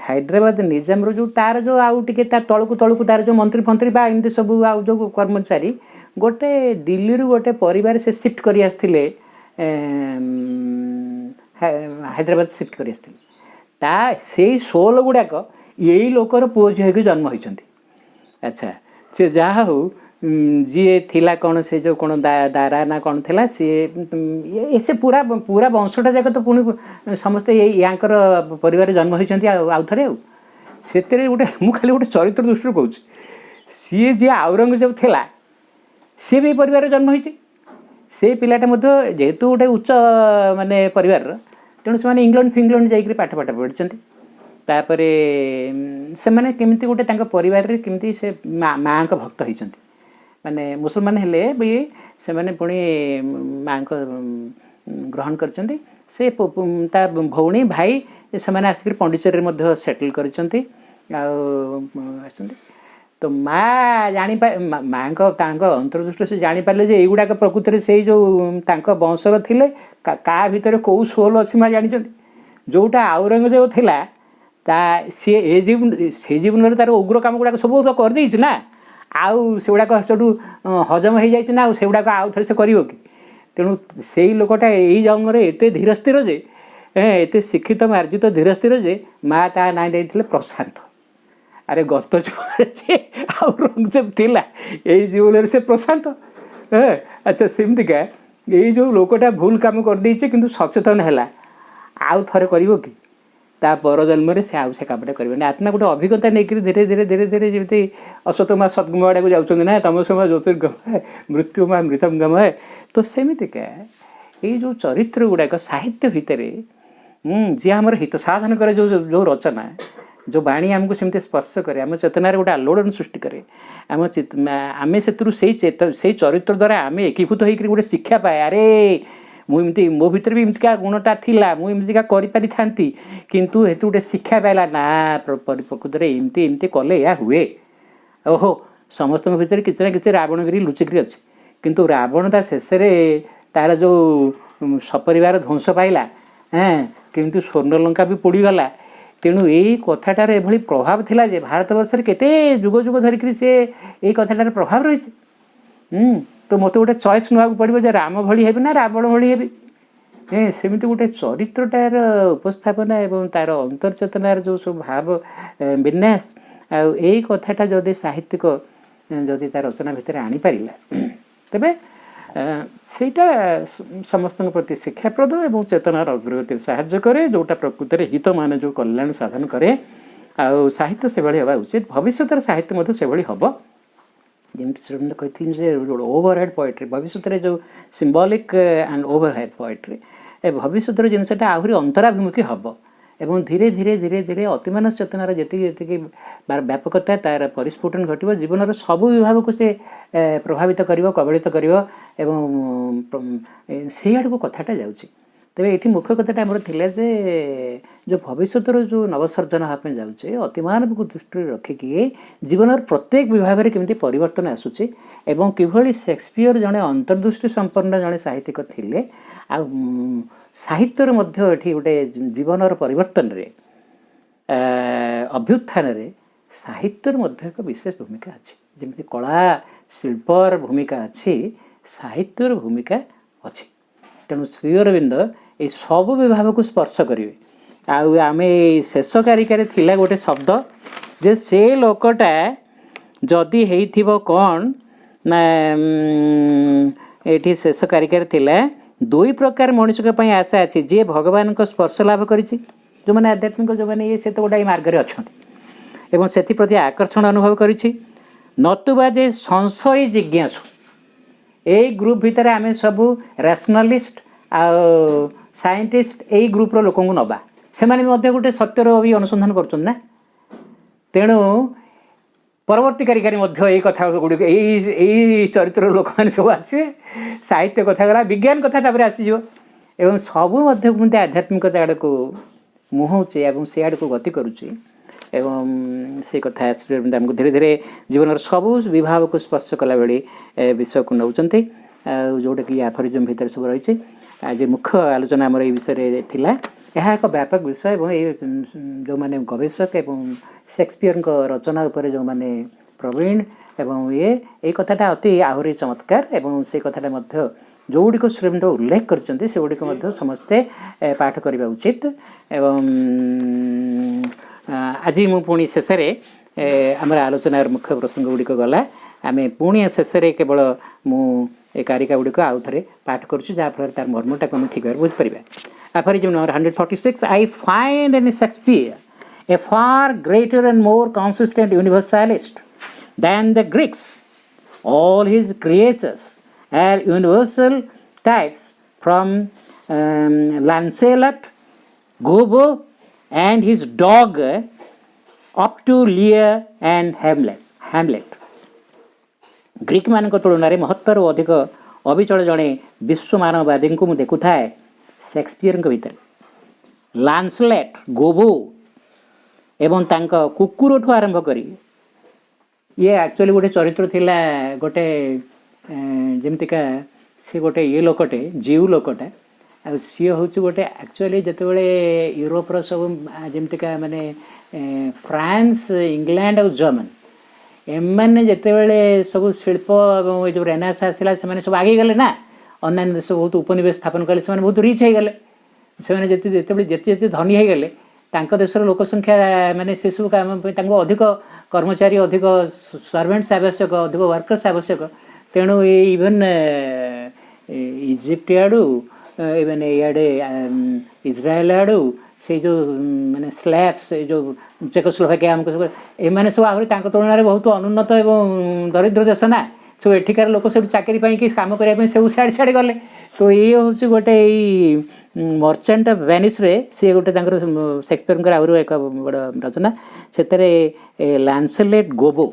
ହାଇଦ୍ରାବାଦ ନିଜାମର ଯେଉଁ ତାର ଯେଉଁ ଆଉ ଟିକେ ତା ତଳକୁ ତାର ଯେଉଁ ମନ୍ତ୍ରୀ ଫନ୍ତ୍ରୀ ବା ଏମିତି ସବୁ ଆଉ ଯେଉଁ କର୍ମଚାରୀ ଗୋଟେ ଦିଲ୍ଲୀରୁ ଗୋଟେ ପରିବାର ସେ ସିଫ୍ଟ କରି ଆସିଥିଲେ ହାଇଦ୍ରାବାଦ ସିଫ୍ଟ କରି ଆସିଥିଲେ ତା ସେଇ ସୋଲ ଗୁଡ଼ାକ ଏଇ ଲୋକର ପୁଅ ଝିଅ ହେଇକି ଜନ୍ମ ହୋଇଛନ୍ତି। ଆଚ୍ଛା ସେ ଯାହା ହଉ ଯିଏ ଥିଲା କ'ଣ ସେ ଯେଉଁ କ'ଣ ଦାରା ନା କ'ଣ ଥିଲା ସିଏ ସେ ପୁରା ପୁରା ବଂଶଟା ଯାକ ତ ପୁଣି ସମସ୍ତେ ୟାଙ୍କର ପରିବାରରେ ଜନ୍ମ ହୋଇଛନ୍ତି ଆଉ ଥରେ ଆଉ ସେଥିରେ ଗୋଟେ ମୁଁ ଖାଲି ଗୋଟେ ଚରିତ୍ର ଦୃଷ୍ଟିରୁ କହୁଛି ସିଏ ଯିଏ ଔରଙ୍ଗଜେବ ଥିଲା ସିଏ ବି ପରିବାରରେ ଜନ୍ମ ହୋଇଛି। ସେ ପିଲାଟା ମଧ୍ୟ ଯେହେତୁ ଗୋଟେ ଉଚ୍ଚ ମାନେ ପରିବାରର ତେଣୁ ସେମାନେ ଇଂଲଣ୍ଡ ଯାଇକରି ପାଠ ପଢ଼ିଛନ୍ତି। ତାପରେ ସେମାନେ କେମିତି ଗୋଟେ ତାଙ୍କ ପରିବାରରେ କେମିତି ସେ ମାଆଙ୍କ ଭକ୍ତ ହୋଇଛନ୍ତି ମାନେ ମୁସଲମାନ ହେଲେ ବି ସେମାନେ ପୁଣି ମାଆଙ୍କ ଗ୍ରହଣ କରିଛନ୍ତି। ସେ ତା ଭଉଣୀ ଭାଇ ସେମାନେ ଆସିକରି ପଣ୍ଡିଚେରୀରେ ମଧ୍ୟ ସେଟଲ୍ କରିଛନ୍ତି ଆଉ ଆସିଛନ୍ତି। ତ ମାଆଙ୍କ ତାଙ୍କ ଅନ୍ତର୍ଦୃଷ୍ଟିରେ ସେ ଜାଣିପାରିଲେ ଯେ ଏଇଗୁଡ଼ାକ ପ୍ରକୃତରେ ସେଇ ଯେଉଁ ତାଙ୍କ ବଂଶର ଥିଲେ କା ଭିତରେ କେଉଁ ସୋଲ ଅଛି ମା ଜାଣିଛନ୍ତି। ଯେଉଁଟା ଔରଙ୍ଗଜେବ ଥିଲା ସିଏ ସେ ଜୀବନରେ ତାର ଉଗ୍ର କାମ ଗୁଡ଼ାକ ସବୁ ତ କରିଦେଇଛି ନା ଆଉ ସେଗୁଡ଼ାକ ସେଠୁ ହଜମ ହେଇଯାଇଛି ନା ଆଉ ସେଗୁଡ଼ାକ ଆଉ ଥରେ ସେ କରିବ କି। ତେଣୁ ସେଇ ଲୋକଟା ଏଇ ଜନ୍ମରେ ଏତେ ଧୀରସ୍ଥିର ଯେ ଏତେ ଶିକ୍ଷିତ ମାର୍ଜିତ ଧୀରସ୍ଥିର ଯେ ମା ତା ନାଁ ଦେଇଥିଲେ ପ୍ରଶାନ୍ତ। ଆରେ ଗତ ଜୀବନରେ ଯେ ଔରଙ୍ଗଜେବ ଥିଲା ଏଇ ଜୀବନରେ ସେ ପ୍ରଶାନ୍ତ। ଆଚ୍ଛା ସେମିତିକା ଏଇ ଯେଉଁ ଲୋକଟା ଭୁଲ କାମ କରିଦେଇଛି କିନ୍ତୁ ସଚେତନ ହେଲା ଆଉ ଥରେ କରିବ କି ତା ପର ଜନ୍ମରେ ସେ ଆଉ ସେ କାମଟା କରିବନି। ଆତ୍ମା ଗୋଟେ ଅଭିଜ୍ଞତା ନେଇକରି ଧୀରେ ଧୀରେ ଧୀରେ ଧୀରେ ଯେମିତି ଅସତମା ସଦ୍ଗମ ଆଡ଼କୁ ଯାଉଛନ୍ତି ନା ତମସମା ଜ୍ୟୋତିର୍ଗମୟ ମୃତ୍ୟୁମା ମୃତଙ୍ଗମୟ। ତ ସେମିତିକା ଏଇ ଯେଉଁ ଚରିତ୍ର ଗୁଡ଼ାକ ସାହିତ୍ୟ ଭିତରେ ଯିଏ ଆମର ହିତ ସାଧନ କରେ ଯେଉଁ ରଚନା ଯେଉଁ ବାଣୀ ଆମକୁ ସେମିତି ସ୍ପର୍ଶ କରେ ଆମ ଚେତନାରେ ଗୋଟେ ଆଲୋଡ଼ନ ସୃଷ୍ଟି କରେ ଆମେ ସେଥିରୁ ସେଇ ଚରିତ୍ର ଦ୍ୱାରା ଆମେ ଏକୀଭୂତ ହେଇକରି ଗୋଟେ ଶିକ୍ଷା ପାଏ। ଆରେ ମୁଁ ଏମିତି ମୋ ଭିତରେ ବି ଏମିତିକା ଗୁଣଟା ଥିଲା ମୁଁ ଏମିତିକା କରିପାରିଥାନ୍ତି କିନ୍ତୁ ହେତୁ ଗୋଟେ ଶିକ୍ଷା ପାଇଲା ନା ପ୍ରକୃତରେ ଏମିତି କଲେ ଏହା ହୁଏ। ଓହୋ ସମସ୍ତଙ୍କ ଭିତରେ କିଛି ନା କିଛି ରାବଣଗିରି ଲୁଚିକିରି ଅଛି କିନ୍ତୁ ରାବଣ ତା ଶେଷରେ ତାର ଯେଉଁ ସପରିବାର ଧ୍ୱଂସ ପାଇଲା କେମିତି ସ୍ୱର୍ଣ୍ଣଲଙ୍କା ବି ପୋଡ଼ିଗଲା। ତେଣୁ ଏଇ କଥାଟାର ଏଭଳି ପ୍ରଭାବ ଥିଲା ଯେ ଭାରତବର୍ଷରେ କେତେ ଯୁଗ ଯୁଗ ଧରିକିରି ସେ ଏଇ କଥାଟାର ପ୍ରଭାବ ରହିଛି। ତ ମୋତେ ଗୋଟେ ଚଏସ୍ ନେବାକୁ ପଡ଼ିବ ଯେ ରାମ ଭଳି ହେବି ନା ରାବଣ ଭଳି ହେବି। ସେମିତି ଗୋଟେ ଚରିତ୍ରଟାର ଉପସ୍ଥାପନା ଏବଂ ତା'ର ଅନ୍ତର୍ଚେତନାର ଯେଉଁ ସବୁ ଭାବ ବିନ୍ୟାସ ଆଉ ଏଇ କଥାଟା ଯଦି ସାହିତ୍ୟିକ ଯଦି ତା ରଚନା ଭିତରେ ଆଣିପାରିଲା ତେବେ ସେଇଟା ସମସ୍ତଙ୍କ ପ୍ରତି ଶିକ୍ଷାପ୍ରଦ ଏବଂ ଚେତନାର ଅଗ୍ରଗତିରେ ସାହାଯ୍ୟ କରେ ଯେଉଁଟା ପ୍ରକୃତରେ ହିତ ମାନେ ଯେଉଁ କଲ୍ୟାଣ ସାଧନ କରେ। ଆଉ ସାହିତ୍ୟ ସେଭଳି ହେବା ଉଚିତ ଭବିଷ୍ୟତରେ ସାହିତ୍ୟ ମଧ୍ୟ ସେଭଳି ହେବ। ଯେମିତି ଶ୍ରୀମନ୍ତ କହିଥିଲି ଯେ ଓଭର ହେଡ଼୍ ପୋଏଟ୍ରି ଭବିଷ୍ୟତରେ ଯେଉଁ symbolic and over head poetry ଭବିଷ୍ୟତର ଜିନିଷଟା ଆହୁରି ଅନ୍ତରାଭିମୁଖୀ ହେବ ଏବଂ ଧୀରେ ଧୀରେ ଧୀରେ ଧୀରେ ଅତିମାନସ ଚେତନାର ଯେତିକି ବ୍ୟାପକତା ତା'ର ପରିସ୍ଫୁଟନ ଘଟିବ ଜୀବନର ସବୁ ବିଭାଗକୁ ସେ ପ୍ରଭାବିତ କରିବ କବଳିତ କରିବ ଏବଂ ସେଇଆଡ଼କୁ କଥାଟା ଯାଉଛି। ତେବେ ଏଠି ମୁଖ୍ୟ କଥାଟା ଆମର ଥିଲା ଯେ ଯେଉଁ ଭବିଷ୍ୟତର ଯେଉଁ ନବସର୍ଜନ ହେବା ପାଇଁ ଯାଉଛି ଅତିମାନବକୁ ଦୃଷ୍ଟିରେ ରଖିକି ଜୀବନର ପ୍ରତ୍ୟେକ ବିଭାଗରେ କେମିତି ପରିବର୍ତ୍ତନ ଆସୁଛି ଏବଂ କିଭଳି ସେକ୍ସପିୟର ଜଣେ ଅନ୍ତର୍ଦୃଷ୍ଟି ସମ୍ପନ୍ନ ଜଣେ ସାହିତ୍ୟିକ ଥିଲେ ଆଉ ସାହିତ୍ୟର ମଧ୍ୟ ଏଠି ଗୋଟେ ଜୀବନର ପରିବର୍ତ୍ତନରେ ଅଭ୍ୟୁତ୍ଥାନରେ ସାହିତ୍ୟର ମଧ୍ୟ ଏକ ବିଶେଷ ଭୂମିକା ଅଛି। ଯେମିତି କଳା ଶିଳ୍ପର ଭୂମିକା ଅଛି ସାହିତ୍ୟର ଭୂମିକା ଅଛି। ତେଣୁ ଶ୍ରୀ ଅରବିନ୍ଦ এই ସବୁ ବିଭାଗକୁ ସ୍ପର୍ଶ କରିବେ। ଆଉ ଆମେ ଶେଷ କାରିକାରେ ଥିଲା ଗୋଟେ ଶବ୍ଦ ଯେ ସେ ଲୋକଟା ଯଦି ହେଇଥିବ କ'ଣ ନା ଏଠି ଶେଷ କାରିକାରେ ଥିଲା ଦୁଇ ପ୍ରକାର ମଣିଷଙ୍କ ପାଇଁ ଆଶା ଅଛି ଯିଏ ଭଗବାନଙ୍କ ସ୍ପର୍ଶ ଲାଭ କରିଛି ଯେଉଁମାନେ ଆଧ୍ୟାତ୍ମିକ ଯେଉଁମାନେ ସେ ତ ଗୋଟାଏ ମାର୍ଗରେ ଅଛନ୍ତି ଏବଂ ସେଥିପ୍ରତି ଆକର୍ଷଣ ଅନୁଭବ କରିଛି ନତୁବା ଯେ ସଂଶୟୀ ଜିଜ୍ଞାସୁ ଏଇ ଗ୍ରୁପ୍ ଭିତରେ ଆମେ ସବୁ ରାସନାଲିଷ୍ଟ ଆଉ ସାଇଣ୍ଟିଷ୍ଟ ଏଇ ଗ୍ରୁପ୍ର ଲୋକଙ୍କୁ ନେବା ସେମାନେ ମଧ୍ୟ ଗୋଟେ ସତ୍ୟର ବି ଅନୁସନ୍ଧାନ କରୁଛନ୍ତି ନା। ତେଣୁ ପରବର୍ତ୍ତୀ କାରିକାରେ ମଧ୍ୟ ଏଇ କଥା ଗୁଡ଼ିକ ଏଇ ଚରିତ୍ରର ଲୋକମାନେ ସବୁ ଆସିବେ ସାହିତ୍ୟ କଥା ଗଲା ବିଜ୍ଞାନ କଥା ତାପରେ ଆସିଯିବ ଏବଂ ସବୁ ମଧ୍ୟ କେମିତି ଆଧ୍ୟାତ୍ମିକତା ଆଡ଼କୁ ମୁହଁଉଛି ଏବଂ ସେ ଆଡ଼କୁ ଗତି କରୁଛି एवं से कथा श्री अरविंद आमको धीरे धीरे जीवन सबू विभाग को स्पर्श कला बेली विषय को नौकरी जोटा कि एफोरिज्म भितर सब रही आज मुख्य आलोचना आमर ये विषय थिला यह एक व्यापक विषय एवं ये जो माने गवेषक एवं शेक्सपियर रचना उपर जो माने प्रवीण एवं ये कथाटा अति आहरी चमत्कार एवं से कथाटा मध्य जो गुड़िक श्रीअरविंद उल्लेख करते से गुड़िक समस्ते पाठ करने उचित एवं आज मु पुणी शेष आमर आलोचनार मुख्य प्रसंग गुड़िक गला आम पुणी शेष केवल मु कारिका गुड़िक आउ थे पाठ करुँ जहाँफल तार मर्मटा को ठीक भाव बुझीपर aphorism number 146 I find in Shakespeare a far greater and more consistent universalist than the Greeks. All his creations are universal types from Lancelot, Gobbo and his dog up to Lear and Hamlet. Greek मान तुलन महत्तर अधिक अविचल जड़े विश्व मानववादी को मुझे देखु थाए Shakespeare भितर लांसलेट गोबो एवं तांका कुकुर ठू आरंभ करी ये एक्चुअली गोटे चरित्र थिला गोटे जमतीका सी गोटे ये लोकटे जीव लोकटा आ सी हूँ गोटे एक्चुअली जिते यूरोपर सब जमतीका माने फ्रांस इंग्लैंड और जर्मन एम जिते सब शिल्प और जो रेनास आसला से सब आगे गले ना अन्य देश बहुत उपनिवेश स्थापन कले से बहुत रिच हो गले से जिते धनी हो गले देशर लोक संख्या माने से सब काम अधिक कर्मचारी अधिक सर्वेंट्स आवश्यक अधिक वर्कर्स आवश्यक तेणु इवन इजिप्ट आड़ू इवन इे इज्राएल आड़ू से जो माने स्लैब्स जो चेकोस्लोवाकिया आमको सब एम सब आहरी तुलन में बहुत अनुन्नत एवं दरिद्र देश ना सब एठिकार लोक सब चाकरी कि काम करने सब सियाड़े सियाड़े गले तो ये हूँ गोटे मर्चेंट ऑफ वेनिस रे सी गोटे शेक्सपियर आहुरी एक बड़ रचना से लांसेलेट गोबो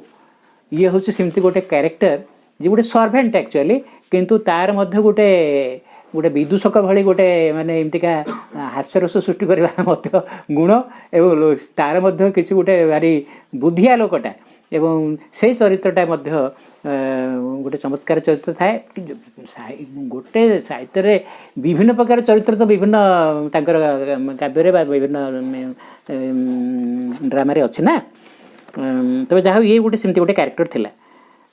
ये हूँ सेमती गोटे कैरेक्टर जी गोटे सर्भेंट एक्चुअली किंतु तार मध्य गोटे गोटे विदूषक भली गोटे माने एमतीका हास्यरस सृष्टि करवा गुण एवं तार मध्य किसी गोटे भारी बुद्धिया लोकटा एवं से चरित्रटा मध्य गोटे चमत्कार चरित्र थाए गोटे साहित्य विभिन्न प्रकार चरित्र तो विभिन्न काव्य विभिन्न ड्रामा अच्छे ना तबे जहाँ ये गोटे सेमती गोटे कैरेक्टर थिला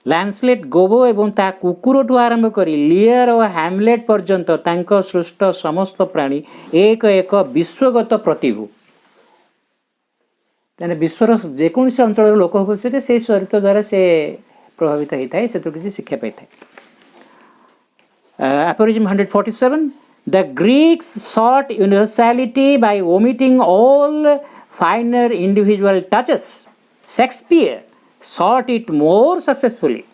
लांसलेट गोबो एवं ता कुकुर ठू आरंभ करी लियर और हैमलेट पर्यंत तांको सृष्ट समस्त प्राणी एक एक विश्वगत प्रतिभू तेने विश्वर जेकोसी अंचल लोक हो से चरित्र द्वारा से प्रभावित होता है से किसी शिक्षा पाई था aphorism 147 the Greeks sought universality by omitting all finer individual touches. Shakespeare sought it more successfully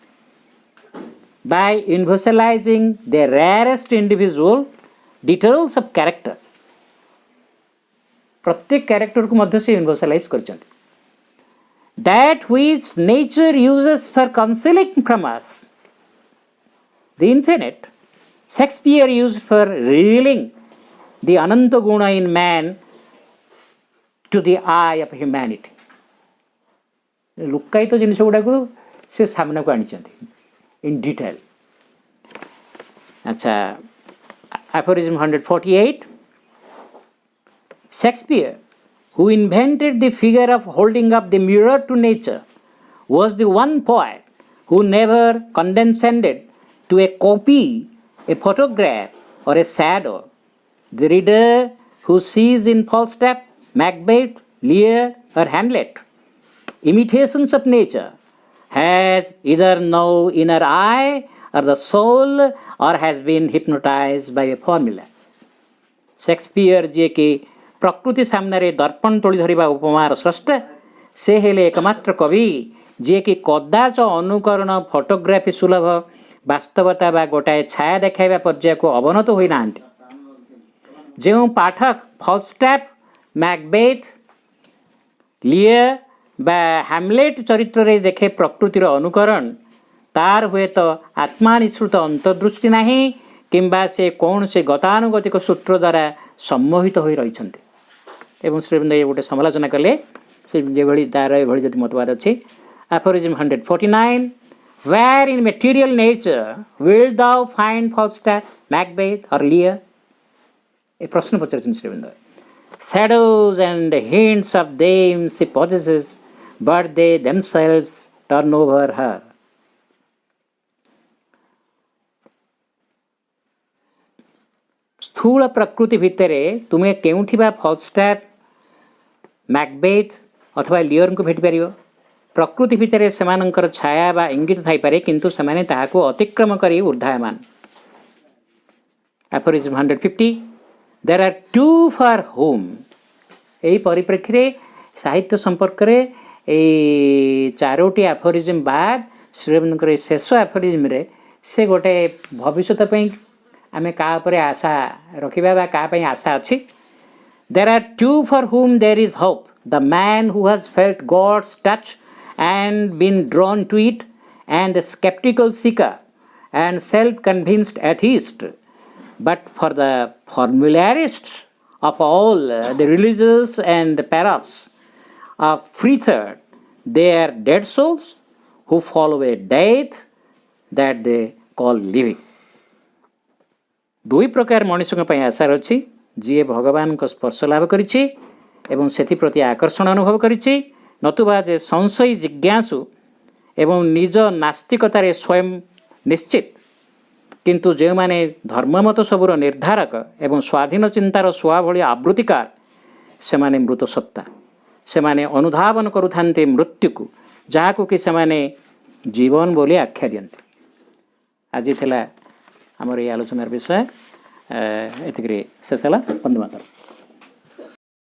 by universalizing the rarest individual details of character. प्रत्येक कैरेक्टर को मध्य से यूनिवर्सलाइज कर that which nature uses for concealing from us the infinite, Shakespeare used for revealing the ananta guna in man to the eye of humanity. लुकायित जिनिस गुड़ा को से सामना को आनी इन डिटेल. अच्छा aphorism 148 Shakespeare, who invented the figure of holding up the mirror to nature, was the one poet who never condescended to a copy, a photograph, or a shadow. The reader who sees in Falstaff, Macbeth, Lear, or Hamlet imitations of nature has either no inner eye or the soul or has been hypnotized by a formula. Shakespeare जे कि प्रकृति सामने दर्पण तोली धरिबा उपमार स्रष्टा से हेले एकमात्र कवि जे कि कदाच अनुकरण फोटोग्राफी सुलभ वास्तवता बा गोटाए छाया देखाइबा पर्याय को अवनत होई नांती. जो पाठक फॉल्स्टैफ, मैकबेथ, लियर बा हैमलेट चरित्र रे देखे प्रकृतिर अनुकरण तार हुए तो आत्मानिश्रुत अंतर्दृष्टि नाही किंबा से कौन से गतानुगतिक सूत्र द्वारा सम्मोहित हो रही एवं श्रीअरविंद ये गोटे समालोचना कले से जेभଳି तार एभଳି जदि मतवाद अच्छे aphorism 149 where in material nature will thou find Falstaff Macbeth और लियर ए प्रश्न पचार श्रीबिंद shadows and hints of them she possesses but they themselves turn over her स्थूल प्रकृति भितर तुम्हें केउठी बा फॉल्स्टाफ मैकबेथ अथवा लियर को भेट पारिबो प्रकृति भितर सेमानंकर छाया बा इंगित थाई पारे किंतु सेमाने ताहाको अतिक्रम करी ऊर्ध्वायमान aphorism 150 there are two for whom यही परिप्रेक्षी साहित्य संपर्क में चारोटी एफोरिज्म बाद श्रीअरविंदर शेष एफोरिज्म से गोटे भविष्य आमे का आशा रखा का आशा अच्छी there are two for whom there is hope the man who has felt God's touch and been drawn to it and the sceptical seeker and self convinced atheist but for the formularists of all the religious and the paras of free thought, they are dead souls who follow a death that they call living. दुई प्रकार मनुष्यों पर आशा अच्छी जी भगवान को स्पर्श लाभ करिछि एवं सेथि प्रति आकर्षण अनुभव करिछि नतुबा जे संशयी जिज्ञासु एवं निज नास्तिकतार स्वयं निश्चित किंतु जो माने धर्ममत सबुर निर्धारक एवं स्वाधीन चिंतार सुआ भली आवृत्तिकार से माने मृत सत्ता से माने अनुधावन करुथान्ते मृत्यु को जहाँ कि से माने जीवन बोली आख्या दियंते आज थिला हमर ये आलोचनार विषय एतिकरे शेष होला। वंदे मातरम।